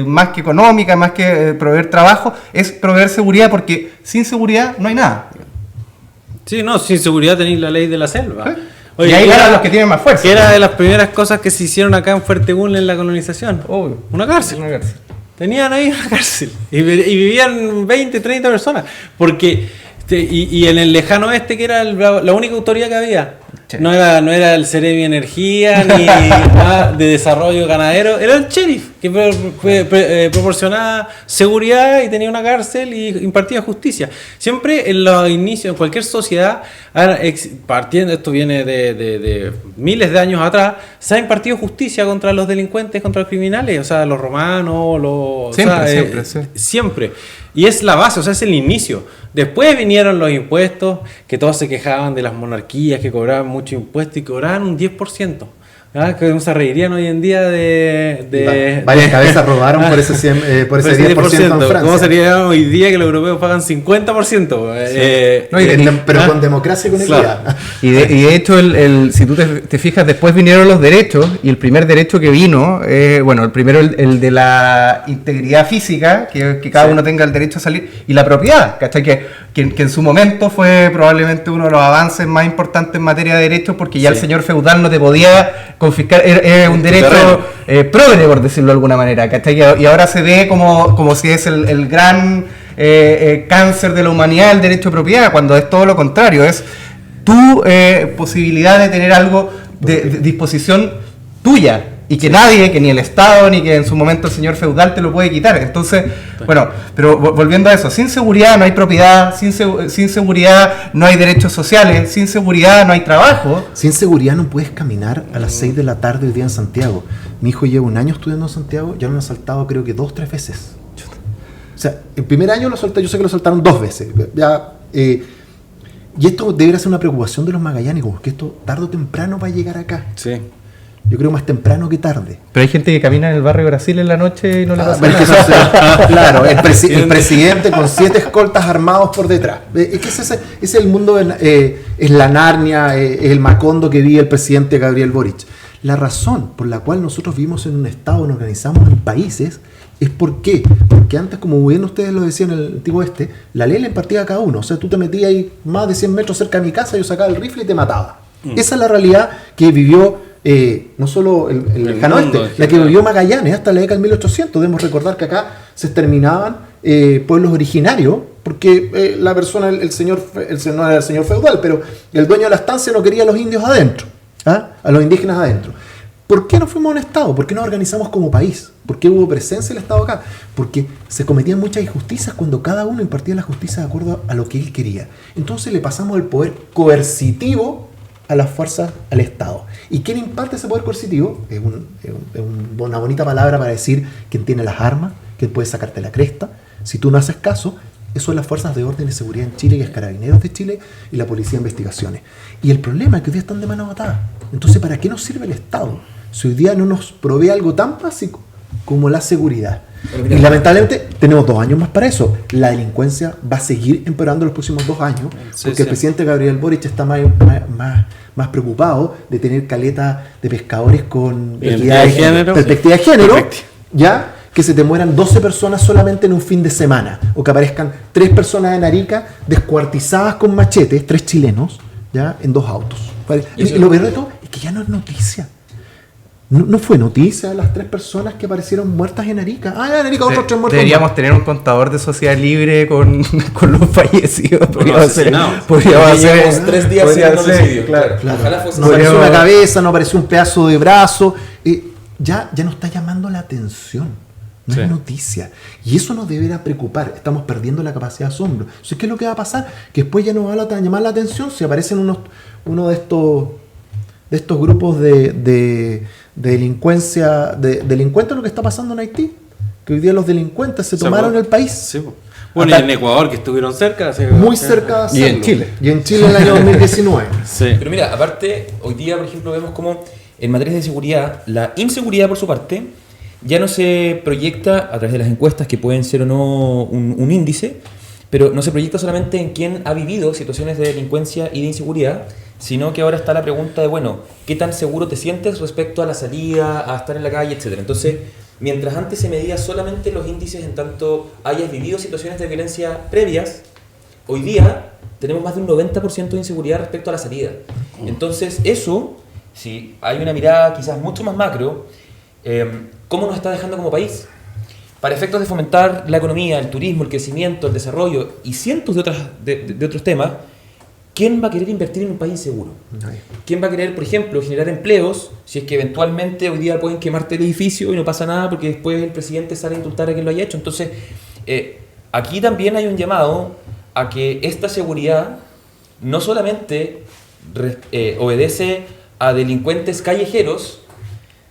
más que económica, más que proveer trabajo, es proveer seguridad, porque sin seguridad no hay nada. Sí, no, sin seguridad tenéis la ley de la selva. Oye, y ahí ganan los que tienen más fuerza. Que era de las primeras cosas que se hicieron acá en Fuerteventura en la colonización. Obvio. Una cárcel. Tenían ahí una cárcel. Y vivían 20, 30 personas. Porque, y en el lejano oeste, que era la única autoridad que había. No era el Ceremi Energía ni nada de desarrollo ganadero, era el sheriff que proporcionaba seguridad y tenía una cárcel y impartía justicia. Siempre en los inicios, en cualquier sociedad, partiendo, esto viene de miles de años atrás, se ha impartido justicia contra los delincuentes, contra los criminales, o sea, los romanos, siempre. Y es la base, o sea, es el inicio. Después vinieron los impuestos, que todos se quejaban de las monarquías, que cobraban mucho impuesto y cobraban un 10%. ¿Ah? Que no se reirían hoy en día varias cabezas robaron por ese 10% en Francia. ¿Cómo sería hoy día que los europeos pagan 50%? Pero con democracia y con equidad. Claro. Y de hecho, si tú te fijas, después vinieron los derechos, y el primer derecho que vino, el primero el de la integridad física, que cada uno tenga el derecho a salir, y la propiedad, ¿cachai? Que en su momento fue probablemente uno de los avances más importantes en materia de derechos, porque ya el señor feudal no te podía confiscar, es un derecho progre, por decirlo de alguna manera, ¿cachai? Y ahora se ve como si es el gran cáncer de la humanidad el derecho a propiedad, cuando es todo lo contrario, es tu posibilidad de tener algo de disposición tuya, y que nadie, que ni el Estado, ni que en su momento el señor feudal te lo puede quitar. Entonces, pero volviendo a eso, sin seguridad no hay propiedad, sin seguridad no hay derechos sociales, sin seguridad no hay trabajo. Sin seguridad no puedes caminar a las 6 de la tarde hoy día en Santiago. Mi hijo lleva un año estudiando en Santiago, ya lo han asaltado creo que 2, 3 veces. O sea, el primer año yo sé que lo asaltaron 2 veces. Y esto debería ser una preocupación de los magallánicos, porque esto tarde o temprano va a llegar acá. Sí. Yo creo más temprano que tarde. Pero hay gente que camina en el barrio de Brasil en la noche y no le pasa nada. Claro, el presidente con 7 escoltas armados por detrás. Es que ese es el mundo, es la Narnia, es el Macondo que vive el presidente Gabriel Boric. La razón por la cual nosotros vivimos en un estado, nos organizamos en países, es porque antes, como bien ustedes lo decían en el antiguo la ley la impartía a cada uno. O sea, tú te metías ahí más de 100 metros cerca de mi casa, yo sacaba el rifle y te mataba. Esa es la realidad que vivió no solo el lejano oeste, la que vivió Magallanes hasta la década del 1800. Debemos recordar que acá se exterminaban pueblos originarios, porque la persona, el señor no era el señor feudal, pero el dueño de la estancia no quería a los indios adentro, a los indígenas adentro. ¿Por qué no fuimos a un Estado? ¿Por qué nos organizamos como país? ¿Por qué hubo presencia del Estado acá? Porque se cometían muchas injusticias cuando cada uno impartía la justicia de acuerdo a lo que él quería. Entonces le pasamos el poder coercitivo a las fuerzas, al Estado. ¿Y quién imparte ese poder coercitivo? Es una bonita palabra para decir quién tiene las armas, quién puede sacarte la cresta. Si tú no haces caso, eso son las fuerzas de orden y seguridad en Chile, que es Carabineros de Chile y la Policía de Investigaciones. Y el problema es que hoy día están de mano atada. Entonces, ¿para qué nos sirve el Estado? Si hoy día no nos provee algo tan básico como la seguridad. Y lamentablemente tenemos 2 años más para eso. La delincuencia va a seguir empeorando los próximos 2 años, porque el presidente Gabriel Boric está más preocupado de tener caleta de pescadores con perspectiva de género, ya, que se te mueran 12 personas solamente en un fin de semana, o que aparezcan 3 personas en Arica descuartizadas con machetes, 3 chilenos, ya, en 2 autos. Y lo peor de todo es que ya no es noticia. No fue noticia las 3 personas que aparecieron muertas en Arica. En Arica otros 3 muertos. Deberíamos tener un contador de sociedad libre con los fallecidos. Podríamos hacer 3 días sin homicidio. Claro. No apareció una cabeza, no apareció un pedazo de brazo. Ya no está llamando la atención. No es noticia. Y eso nos deberá preocupar. Estamos perdiendo la capacidad de asombro. Entonces, ¿qué es lo que va a pasar? Que después ya no va a llamar la atención si aparecen uno de estos grupos de delincuencia, delincuentes, lo que está pasando en Haití, que hoy día los delincuentes se tomaron el país. Sí. Bueno, y en Ecuador, que estuvieron cerca. Muy cerca de hacerlo. Y en Chile. Y en Chile en el año 2019. Sí. Pero mira, aparte, hoy día, por ejemplo, vemos como en materia de seguridad, la inseguridad, por su parte, ya no se proyecta a través de las encuestas, que pueden ser o no un índice, pero no se proyecta solamente en quién ha vivido situaciones de delincuencia y de inseguridad, sino que ahora está la pregunta de, bueno, ¿qué tan seguro te sientes respecto a la salida, a estar en la calle, etcétera? Entonces, mientras antes se medía solamente los índices en tanto hayas vivido situaciones de violencia previas, hoy día tenemos más de un 90% de inseguridad respecto a la salida. Entonces, eso, si hay una mirada quizás mucho más macro, ¿cómo nos está dejando como país? Para efectos de fomentar la economía, el turismo, el crecimiento, el desarrollo y cientos de otros temas, ¿quién va a querer invertir en un país inseguro? ¿Quién va a querer, por ejemplo, generar empleos si es que eventualmente hoy día pueden quemarte el edificio y no pasa nada porque después el presidente sale a indultar a quien lo haya hecho? Entonces, aquí también hay un llamado a que esta seguridad no solamente obedece a delincuentes callejeros,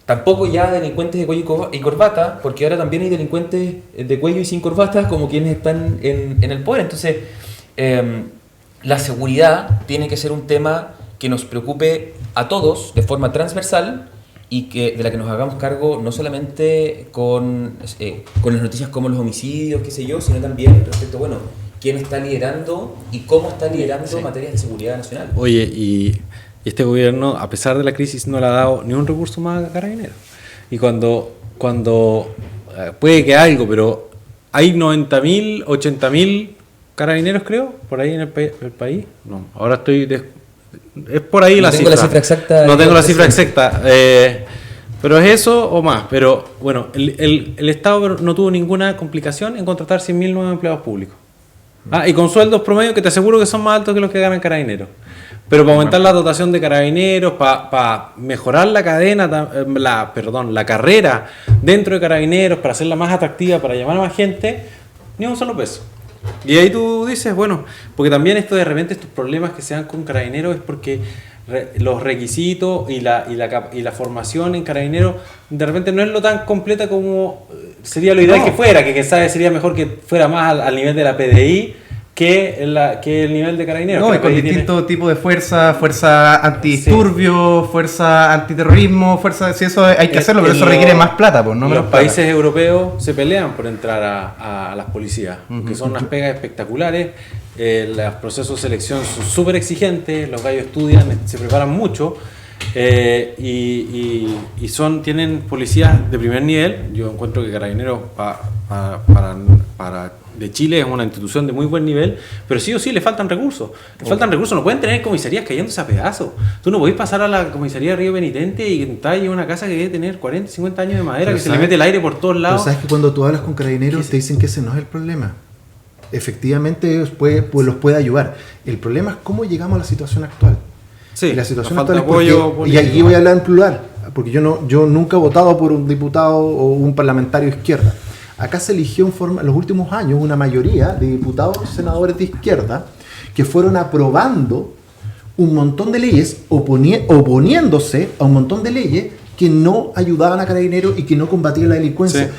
tampoco ya delincuentes de cuello y corbata, porque ahora también hay delincuentes de cuello y sin corbata como quienes están en el poder. Entonces, la seguridad tiene que ser un tema que nos preocupe a todos de forma transversal y de la que nos hagamos cargo no solamente con las noticias como los homicidios, qué sé yo, sino también respecto a, bueno, quién está liderando y cómo está liderando materias de seguridad nacional. Oye, y este gobierno, a pesar de la crisis, no le ha dado ni un recurso más a Carabineros. Y cuando puede que algo, pero hay 90.000, 80.000 Carabineros, creo, por ahí en el país. No, ahora estoy... es por ahí la cifra. No tengo la cifra exacta. No tengo la cifra exacta. Pero es eso o más. Pero bueno, el Estado no tuvo ninguna complicación en contratar 100.000 nuevos empleados públicos. Y con sueldos promedio que te aseguro que son más altos que los que ganan Carabineros. Pero para aumentar la dotación de Carabineros, para mejorar la cadena, la carrera dentro de Carabineros, para hacerla más atractiva, para llamar a más gente, ni un solo peso. Y ahí tú dices, bueno, porque también esto de repente, estos problemas que se dan con Carabineros es porque los requisitos y la formación en Carabineros de repente no es lo tan completa como sería lo ideal que fuera, que quizás sería mejor que fuera más al nivel de la PDI que el nivel de Carabineros. No, y con distintos tipos de fuerza antidisturbio, fuerza antiterrorismo, si eso hay que hacerlo, pero eso requiere más plata, pues, no menos plata. Los países europeos se pelean por entrar a las policías, que son unas pegas espectaculares, los procesos de selección son súper exigentes, los gallos estudian, se preparan mucho, y tienen policías de primer nivel. Yo encuentro que Carabineros para de Chile es una institución de muy buen nivel, pero sí o sí le faltan recursos. No pueden tener comisarías cayéndose a pedazos. Tú no podés pasar a la comisaría de Río Penitente y entrar en una casa que debe tener 40, 50 años de madera, pero que se le mete el aire por todos lados. Pero sabes que cuando tú hablas con Carabineros te dicen que ese no es el problema. Efectivamente los puede ayudar. El problema es cómo llegamos a la situación actual. Sí, y la situación actual es y aquí voy a hablar en plural, porque yo nunca he votado por un diputado o un parlamentario de izquierda. Acá se eligió en los últimos años una mayoría de diputados y senadores de izquierda que fueron aprobando un montón de leyes, oponiéndose a un montón de leyes que no ayudaban a Carabineros y que no combatían la delincuencia.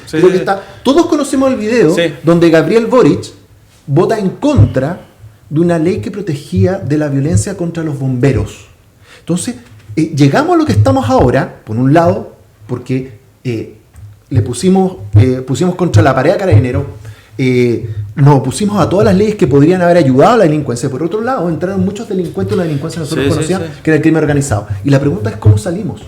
Todos conocemos el video donde Gabriel Boric vota en contra de una ley que protegía de la violencia contra los bomberos. Entonces, llegamos a lo que estamos ahora, por un lado, porque le pusimos contra la pared a Carabineros, nos opusimos a todas las leyes que podrían haber ayudado a la delincuencia. Por otro lado, entraron muchos delincuentes en la delincuencia que nosotros conocíamos, que era el crimen organizado. Y la pregunta es cómo salimos.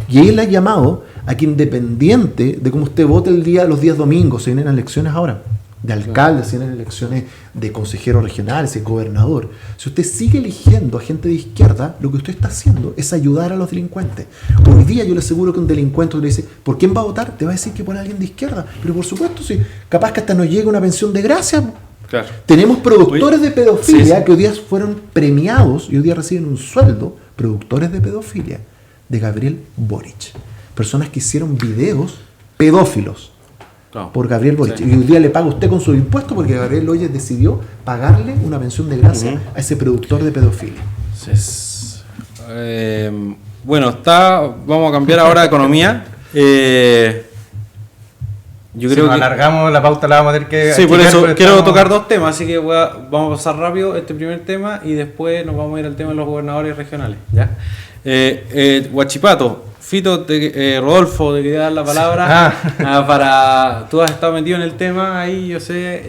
Y ahí le ha llamado a que, independiente de cómo usted vote los días domingos, se vienen elecciones ahora, de alcaldes, se vienen elecciones de consejeros regionales, de gobernador. Si usted sigue eligiendo a gente de izquierda, lo que usted está haciendo es ayudar a los delincuentes. Hoy día yo le aseguro que un delincuente le dice, ¿por quién va a votar? Te va a decir que por alguien de izquierda. Pero por supuesto, sí, capaz que hasta nos llega una pensión de gracia. Claro. Tenemos productores de pedofilia que hoy día fueron premiados y hoy día reciben un sueldo, productores de pedofilia, de Gabriel Boric. Personas que hicieron videos pedófilos por Gabriel Boric. Y hoy día le paga usted con sus impuestos porque Gabriel Boric decidió pagarle una pensión de gracia a ese productor de pedofilia. Bueno, vamos a cambiar ahora de economía. Yo creo que alargamos la pauta, la vamos a tener que... Sí, por eso quiero tocar dos temas, así que vamos a pasar rápido este primer tema y después nos vamos a ir al tema de los gobernadores regionales. ¿Ya? Huachipato, Fito, Rodolfo, te quería dar la palabra tú has estado metido en el tema ahí, yo sé,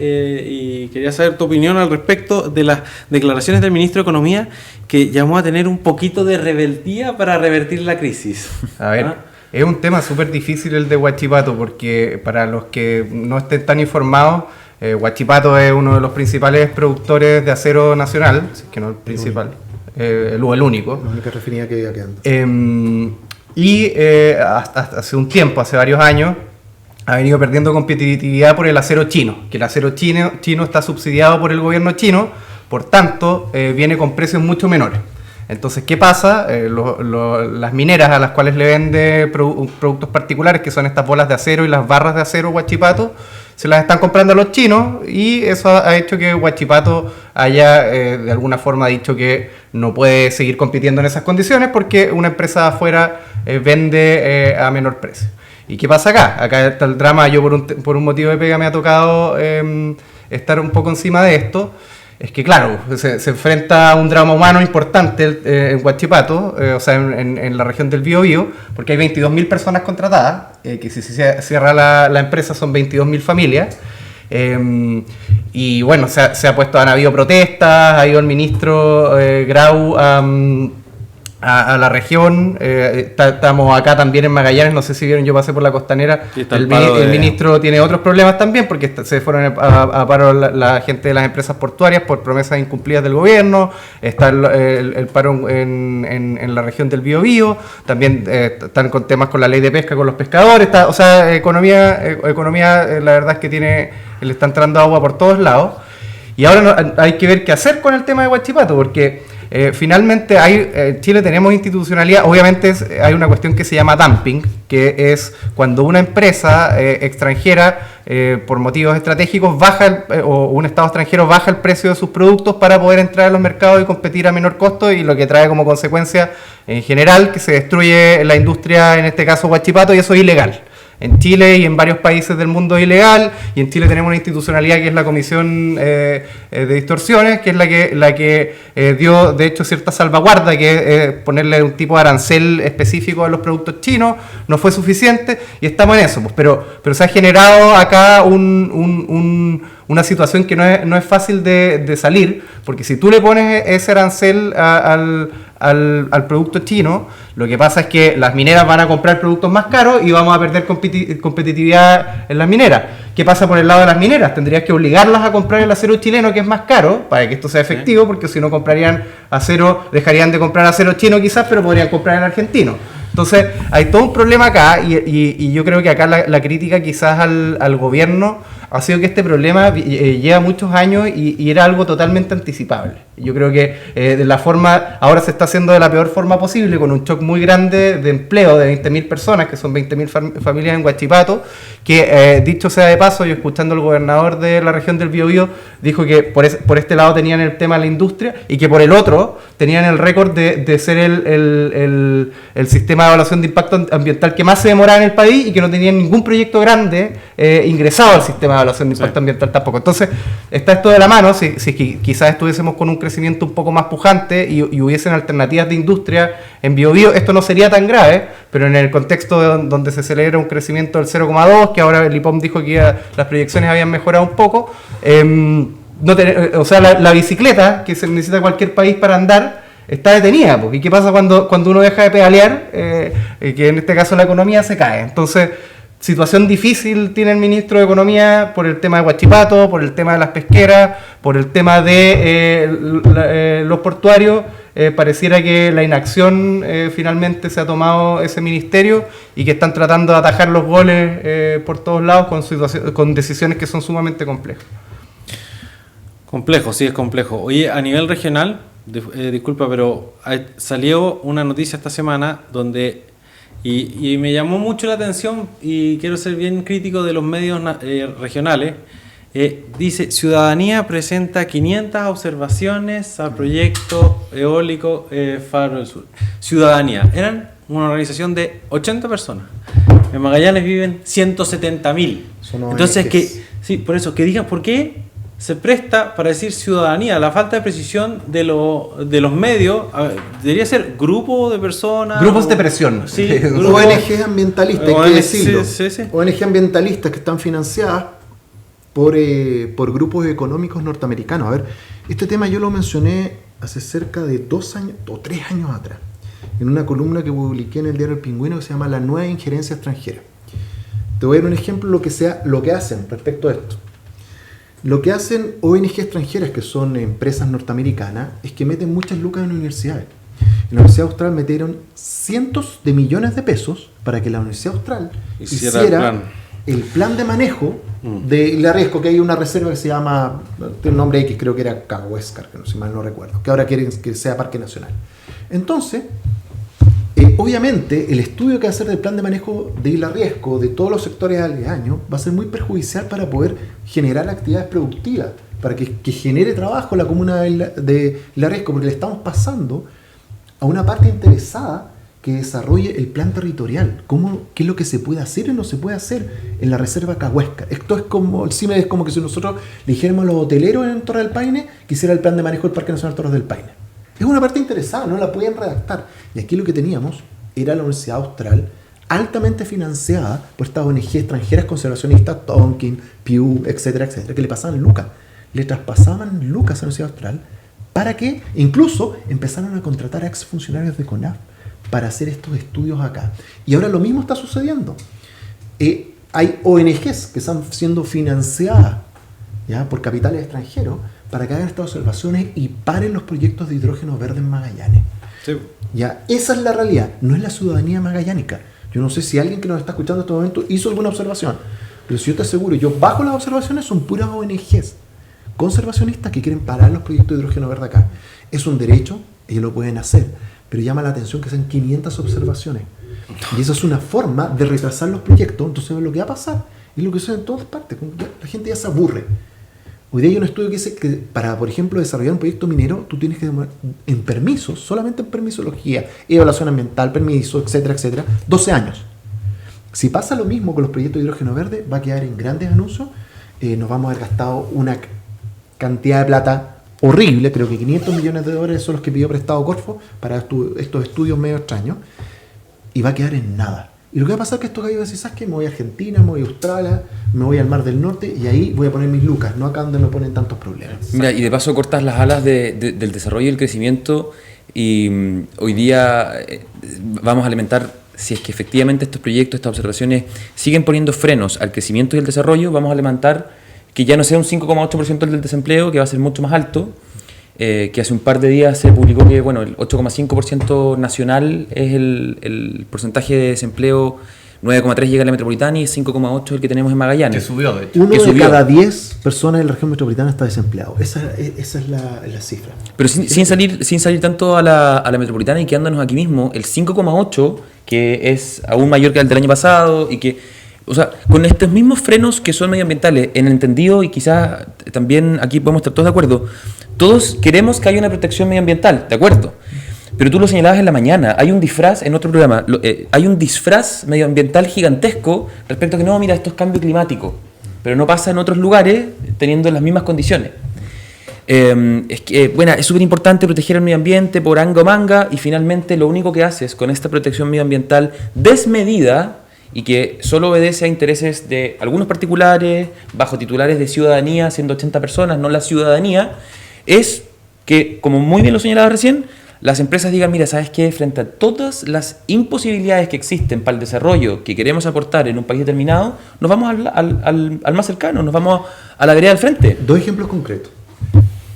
y quería saber tu opinión al respecto de las declaraciones del ministro de Economía, que llamó a tener un poquito de rebeldía para revertir la crisis. A ver, es un tema súper difícil el de Huachipato, porque para los que no estén tan informados, Huachipato es uno de los principales productores de acero nacional, si es que no el principal, el único. La única refinería que iba quedando. Hasta hace un tiempo, hace varios años, ha venido perdiendo competitividad por el acero chino, que el acero chino está subsidiado por el gobierno chino, por tanto, viene con precios mucho menores. Entonces, ¿qué pasa? Las mineras a las cuales le vende productos particulares, que son estas bolas de acero y las barras de acero Huachipato, se las están comprando a los chinos, y eso ha hecho que Huachipato haya de alguna forma dicho que no puede seguir compitiendo en esas condiciones porque una empresa de afuera vende a menor precio. ¿Y qué pasa acá? Acá está el drama. Yo por un motivo de pega me ha tocado estar un poco encima de esto. Es que claro, se enfrenta a un drama humano importante en Huachipato, o sea, en la región del Biobío, porque hay 22.000 personas contratadas, que si se cierra la empresa son 22.000 familias. Y bueno, han habido protestas, ha ido el ministro Grau a la región, estamos acá también en Magallanes, no sé si vieron, yo pasé por la costanera, el ministro tiene otros problemas también porque se fueron a paro la gente de las empresas portuarias por promesas incumplidas del gobierno, está el paro en la región del Biobío, también están con temas con la ley de pesca con los pescadores, economía la verdad es que le está entrando agua por todos lados, y ahora hay que ver qué hacer con el tema de Huachipato, porque finalmente en Chile tenemos institucionalidad. Obviamente hay una cuestión que se llama dumping, que es cuando una empresa extranjera por motivos estratégicos o un estado extranjero baja el precio de sus productos para poder entrar a los mercados y competir a menor costo, y lo que trae como consecuencia en general que se destruye la industria, en este caso Huachipato, y eso es ilegal. En Chile y en varios países del mundo es ilegal, y en Chile tenemos una institucionalidad que es la Comisión de Distorsiones, que es la que dio de hecho cierta salvaguarda, que es ponerle un tipo de arancel específico a los productos chinos. No fue suficiente y estamos en eso, pues, pero se ha generado acá una situación que no es fácil de salir, porque si tú le pones ese arancel al producto chino, lo que pasa es que las mineras van a comprar productos más caros y vamos a perder competitividad en las mineras. ¿Qué pasa por el lado de las mineras? Tendrías que obligarlas a comprar el acero chileno, que es más caro, para que esto sea efectivo, porque si no comprarían acero, dejarían de comprar acero chino quizás, pero podrían comprar el argentino. Entonces, hay todo un problema acá, y yo creo que acá la crítica quizás al gobierno ha sido que este problema lleva muchos años y era algo totalmente anticipable. Yo creo que de la forma, ahora se está haciendo de la peor forma posible, con un shock muy grande de empleo de 20.000 personas, que son 20.000 familias en Huachipato, que dicho sea de paso, yo escuchando al gobernador de la región del Biobío, dijo que por este lado tenían el tema de la industria y que por el otro tenían el récord de ser el sistema de evaluación de impacto ambiental que más se demoraba en el país, y que no tenían ningún proyecto grande ingresado al sistema de evaluación de impacto ambiental tampoco. Entonces, está esto de la mano, si quizás estuviésemos con un crecimiento un poco más pujante y hubiesen alternativas de industria en Biobío, esto no sería tan grave, pero en el contexto donde se celebra un crecimiento del 0,2, que ahora el IPOM dijo que las proyecciones habían mejorado un poco, la bicicleta que se necesita cualquier país para andar está detenida, pues. ¿Y qué pasa cuando uno deja de pedalear? Que en este caso la economía se cae. Entonces, situación difícil tiene el ministro de Economía por el tema de Huachipato, por el tema de las pesqueras, por el tema de los portuarios. Pareciera que la inacción finalmente se ha tomado ese ministerio y que están tratando de atajar los goles por todos lados con decisiones que son sumamente complejas. Complejo, sí, es complejo. Oye, a nivel regional, disculpa, pero salió una noticia esta semana donde, y me llamó mucho la atención, y quiero ser bien crítico de los medios regionales, dice, Ciudadanía presenta 500 observaciones al proyecto eólico Faro del Sur. Ciudadanía, eran una organización de 80 personas. En Magallanes viven 170.000. Entonces, por eso, que digan por qué se presta para decir ciudadanía. La falta de precisión de los medios debería ser grupo de personas. Grupos de presión. Sí, ONG ambientalistas, hay que decirlo. Sí. ONG ambientalistas que están financiadas por grupos económicos norteamericanos. A ver, este tema yo lo mencioné hace cerca de 2 años o 3 años atrás, en una columna que publiqué en el diario El Pingüino que se llama La nueva injerencia extranjera. Te voy a dar un ejemplo de lo que hacen respecto a esto. Lo que hacen ONG extranjeras, que son empresas norteamericanas, es que meten muchas lucas en universidades. En la Universidad Austral metieron cientos de millones de pesos para que la Universidad Austral hiciera el plan de manejo de la riesgo, que hay una reserva que se llama, tiene un nombre X, creo que era Cahuéscar, que no sé, mal no recuerdo, que ahora quieren que sea Parque Nacional. Entonces, obviamente, el estudio que va a hacer del plan de manejo de Isla Riesco, de todos los sectores aledaños, va a ser muy perjudicial para poder generar actividades productivas, para que genere trabajo la comuna de Isla Riesco, porque le estamos pasando a una parte interesada que desarrolle el plan territorial, qué es lo que se puede hacer y no se puede hacer en la reserva Cahuéscar. Esto es como, el CIME es como que si nosotros le dijéramos a los hoteleros en Torres del Paine que hiciera el plan de manejo del Parque Nacional Torres del Paine. Es una parte interesada, no la pueden redactar. Y aquí lo que teníamos era la Universidad Austral, altamente financiada por estas ONG extranjeras conservacionistas, Tonkin, Pew, etcétera, etcétera, que le pasaban lucas. Le traspasaban lucas a la Universidad Austral para que incluso empezaron a contratar a exfuncionarios de CONAF para hacer estos estudios acá. Y ahora lo mismo está sucediendo. Hay ONGs que están siendo financiadas ¿ya? por capitales extranjeros para que hagan estas observaciones y paren los proyectos de hidrógeno verde en Magallanes. Sí. Ya, esa es la realidad, no es la ciudadanía magallánica. Yo no sé si alguien que nos está escuchando en este momento hizo alguna observación, pero si yo te aseguro, bajo las observaciones son puras ONGs conservacionistas que quieren parar los proyectos de hidrógeno verde acá. Es un derecho, ellos lo pueden hacer, pero llama la atención que sean 500 observaciones. Y eso es una forma de retrasar los proyectos. Entonces lo que va a pasar es lo que sucede en todas partes, la gente ya se aburre. Hoy día hay un estudio que dice que para, por ejemplo, desarrollar un proyecto minero, tú tienes que demorar en permisos, solamente en permisología, evaluación ambiental, permiso, etcétera, etcétera, 12 años. Si pasa lo mismo con los proyectos de hidrógeno verde, va a quedar en grandes anuncios, nos vamos a haber gastado una cantidad de plata horrible, creo que $500 millones son los que pidió prestado Corfo para estos estudios medio extraños, y va a quedar en nada. Y lo que va a pasar es que estos gallos van a decir, ¿sabes qué? Me voy a Argentina, me voy a Australia, me voy al Mar del Norte y ahí voy a poner mis lucas, no acá donde me ponen tantos problemas. Mira, y de paso cortas las alas del desarrollo y el crecimiento y hoy día vamos a alimentar, si es que efectivamente estos proyectos, estas observaciones siguen poniendo frenos al crecimiento y el desarrollo, vamos a alimentar que ya no sea un 5,8% del desempleo, que va a ser mucho más alto, que hace un par de días se publicó que el 8,5% nacional es el porcentaje de desempleo, 9,3 llega a la metropolitana y 5,8 el que tenemos en Magallanes. Que subió, de hecho. Uno de cada 10 personas en la región metropolitana está desempleado. Esa es la cifra. Pero sin salir tanto a la metropolitana y quedándonos aquí mismo, el 5,8, que es aún mayor que el del año pasado y que, o sea, con estos mismos frenos que son medioambientales, en el entendido, y quizás también aquí podemos estar todos de acuerdo, todos queremos que haya una protección medioambiental, ¿de acuerdo? Pero tú lo señalabas en la mañana, hay un disfraz, en otro programa, hay un disfraz medioambiental gigantesco respecto a que no, mira, esto es cambio climático. pero no pasa en otros lugares teniendo las mismas condiciones. Es súper importante proteger el medio ambiente por anga o manga, y finalmente lo único que haces con esta protección medioambiental desmedida y que solo obedece a intereses de algunos particulares bajo titulares de ciudadanía, siendo 80 personas, no la ciudadanía, es que, como muy bien lo señalaba recién, las empresas digan, mira, ¿sabes qué? Frente a todas las imposibilidades que existen para el desarrollo que queremos aportar en un país determinado, nos vamos al más cercano, nos vamos a la vereda del frente. Dos ejemplos concretos.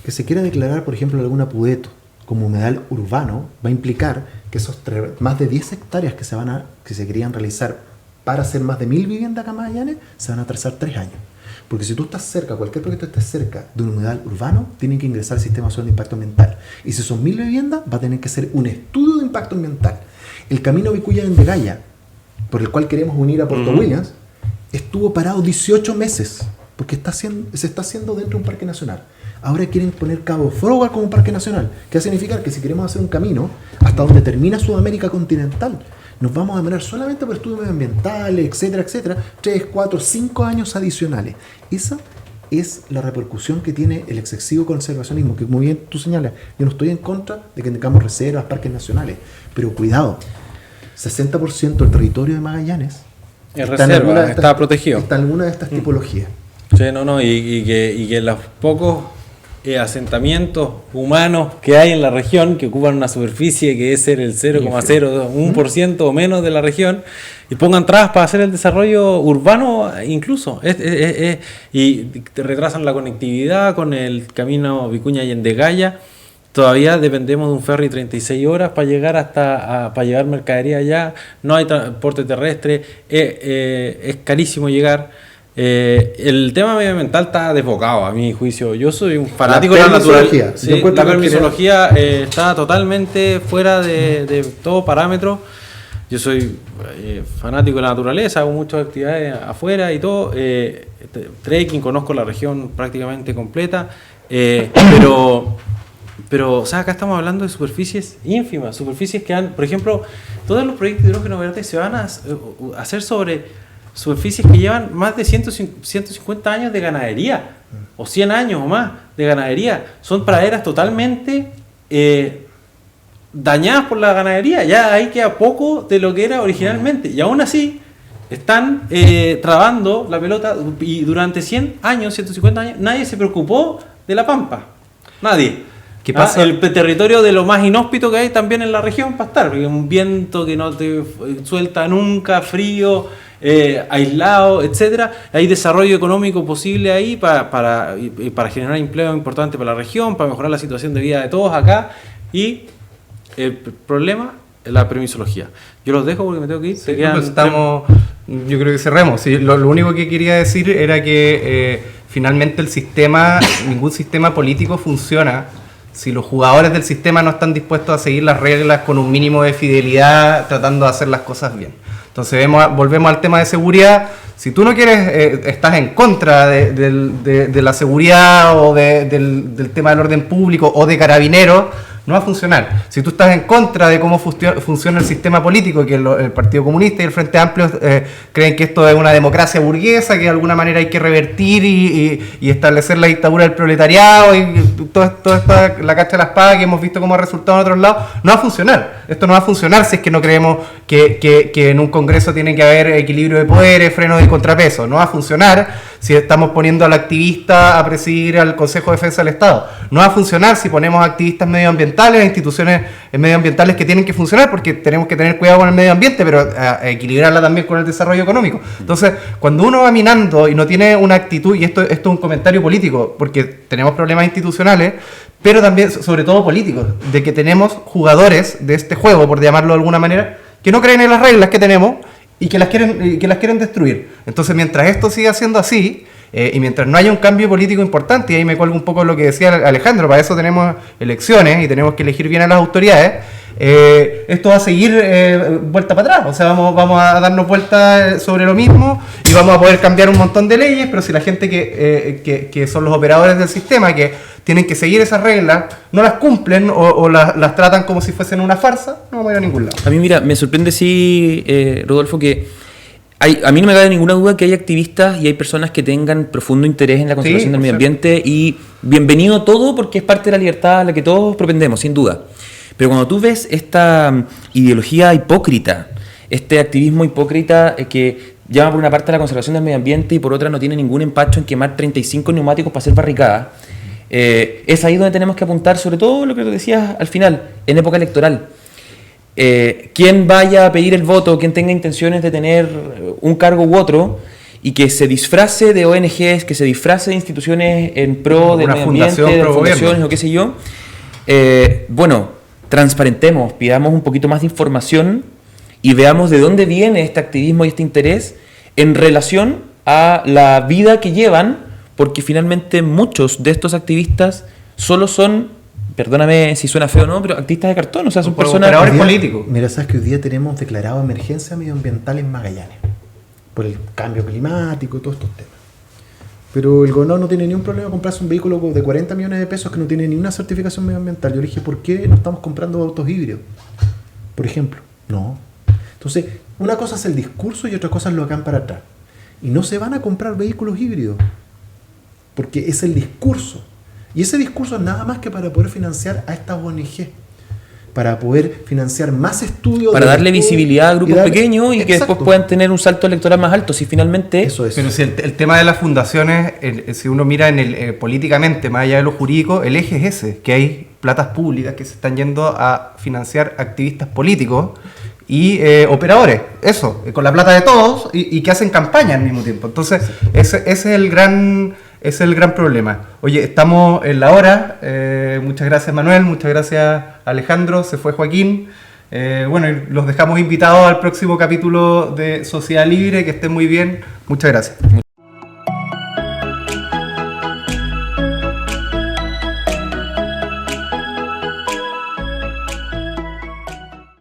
Que se quiera declarar, por ejemplo, algún apueto como humedal urbano, va a implicar que esos más de 10 hectáreas que se querían realizar para hacer más de 1000 viviendas acá en Magallanes, se van a atrasar 3 años. Porque si tú estás cerca, cualquier proyecto esté cerca de un humedal urbano, tienen que ingresar al sistema nacional de impacto ambiental. Y si son 1000 viviendas, va a tener que hacer un estudio de impacto ambiental. El camino Vicuña-Yandegaya, por el cual queremos unir a Puerto Williams, estuvo parado 18 meses, porque se está haciendo dentro de un parque nacional. Ahora quieren poner Cabo Frogua como un parque nacional. ¿Qué va a significar? Que si queremos hacer un camino hasta donde termina Sudamérica continental, nos vamos a demorar solamente por estudios medioambientales, etcétera, etcétera, 3, 4, 5 años adicionales. Esa es la repercusión que tiene el excesivo conservacionismo, que muy bien tú señalas. Yo no estoy en contra de que tengamos reservas, parques nacionales, pero cuidado, 60% del territorio de Magallanes está protegido. Está en alguna de estas tipologías. Sí, y que los pocos asentamientos humanos que hay en la región, que ocupan una superficie que es ser el 0,01% o menos de la región, y pongan trabas para hacer el desarrollo urbano incluso. Y te retrasan la conectividad con el camino Vicuña-Yandegaya. Todavía dependemos de un ferry 36 horas para llegar para llevar mercadería allá. No hay transporte terrestre, es carísimo llegar. El tema medioambiental está desbocado, a mi juicio. Yo soy un fanático de la naturaleza. Sí, la permisología está totalmente fuera de todo parámetro. Yo soy fanático de la naturaleza, hago muchas actividades afuera y todo. Trekking, conozco la región prácticamente completa. Pero o sea, acá estamos hablando de superficies ínfimas, superficies que han, por ejemplo, todos los proyectos de hidrógeno verde se van a hacer sobre superficies que llevan más de 150 años de ganadería, o 100 años o más de ganadería. Son praderas totalmente dañadas por la ganadería. Ya ahí queda poco de lo que era originalmente. Y aún así están trabando la pelota, y durante 100 años, 150 años, nadie se preocupó de la pampa. Nadie. ¿Qué pasa? El territorio de lo más inhóspito que hay también en la región para estar, porque un viento que no te suelta nunca, frío, aislado, etcétera. Hay desarrollo económico posible ahí para generar empleo importante para la región, para mejorar la situación de vida de todos acá. Y el problema es la permisología. Yo los dejo porque me tengo que ir. Sí, yo creo que cerremos. Sí, lo único que quería decir era que finalmente ningún sistema político funciona si los jugadores del sistema no están dispuestos a seguir las reglas con un mínimo de fidelidad, tratando de hacer las cosas bien. Entonces volvemos al tema de seguridad. Si tú no quieres, estás en contra de la seguridad o del tema del orden público o de carabineros, no va a funcionar. Si tú estás en contra de cómo funciona el sistema político, que el Partido Comunista y el Frente Amplio creen que esto es una democracia burguesa, que de alguna manera hay que revertir y establecer la dictadura del proletariado y toda esta la cacha de la espada que hemos visto cómo ha resultado en otros lados, no va a funcionar. Esto no va a funcionar si es que no creemos que en un Congreso tiene que haber equilibrio de poderes, frenos y contrapesos. No va a funcionar si estamos poniendo al activista a presidir al Consejo de Defensa del Estado. No va a funcionar si ponemos activistas medioambientales a instituciones medioambientales que tienen que funcionar, porque tenemos que tener cuidado con el medio ambiente, pero equilibrarla también con el desarrollo económico. Entonces, cuando uno va minando y no tiene una actitud, y esto es un comentario político, porque tenemos problemas institucionales, pero también, sobre todo políticos, de que tenemos jugadores de este juego, por llamarlo de alguna manera, que no creen en las reglas que tenemos y que las quieren destruir. Entonces, mientras esto siga siendo así, y mientras no haya un cambio político importante, y ahí me cuelgo un poco lo que decía Alejandro, para eso tenemos elecciones y tenemos que elegir bien a las autoridades, esto va a seguir vuelta para atrás. O sea, vamos a darnos vuelta sobre lo mismo y vamos a poder cambiar un montón de leyes, pero si la gente que son los operadores del sistema, que tienen que seguir esas reglas, no las cumplen o las tratan como si fuesen una farsa, no vamos a ir a ningún lado. A mí, mira, me sorprende, sí, Rodolfo, que A mí no me cabe ninguna duda que hay activistas y hay personas que tengan profundo interés en la conservación del medio ambiente, y bienvenido todo, porque es parte de la libertad a la que todos propendemos, sin duda. Pero cuando tú ves esta ideología hipócrita, este activismo hipócrita que llama por una parte a la conservación del medio ambiente y por otra no tiene ningún empacho en quemar 35 neumáticos para hacer barricadas, es ahí donde tenemos que apuntar, sobre todo lo que tú decías al final, en época electoral. Quien vaya a pedir el voto, quien tenga intenciones de tener un cargo u otro, y que se disfrace de ONGs, que se disfrace de instituciones en pro del medio ambiente, de fundaciones o qué sé yo, bueno, transparentemos, pidamos un poquito más de información y veamos de dónde viene este activismo y este interés en relación a la vida que llevan, porque finalmente muchos de estos activistas solo son, perdóname si suena feo o no, pero activistas de cartón, o sea, son personas... Operadores políticos. Mira, sabes que hoy día tenemos declarado emergencia medioambiental en Magallanes por el cambio climático y todos estos temas. Pero el gobernador no tiene ni un problema de comprarse un vehículo de 40 millones de pesos que no tiene ni una certificación medioambiental. Yo le dije, ¿por qué no estamos comprando autos híbridos? Por ejemplo. No. Entonces, una cosa es el discurso y otra cosa es lo que van para atrás. Y no se van a comprar vehículos híbridos, porque es el discurso. Y ese discurso es nada más que para poder financiar a estas ONG, para poder financiar más estudios. Para darle visibilidad a grupos pequeños y que después puedan tener un salto electoral más alto, si finalmente... Eso es. Pero si el tema de las fundaciones, si uno mira políticamente, más allá de lo jurídico, el eje es ese, que hay platas públicas que se están yendo a financiar activistas políticos y operadores, eso, con la plata de todos, y que hacen campaña al mismo tiempo. Entonces, ese es el gran problema. Oye, estamos en la hora. Muchas gracias, Manuel, muchas gracias, Alejandro, se fue Joaquín. Bueno, los dejamos invitados al próximo capítulo de Sociedad Libre. Que estén muy bien. Muchas gracias.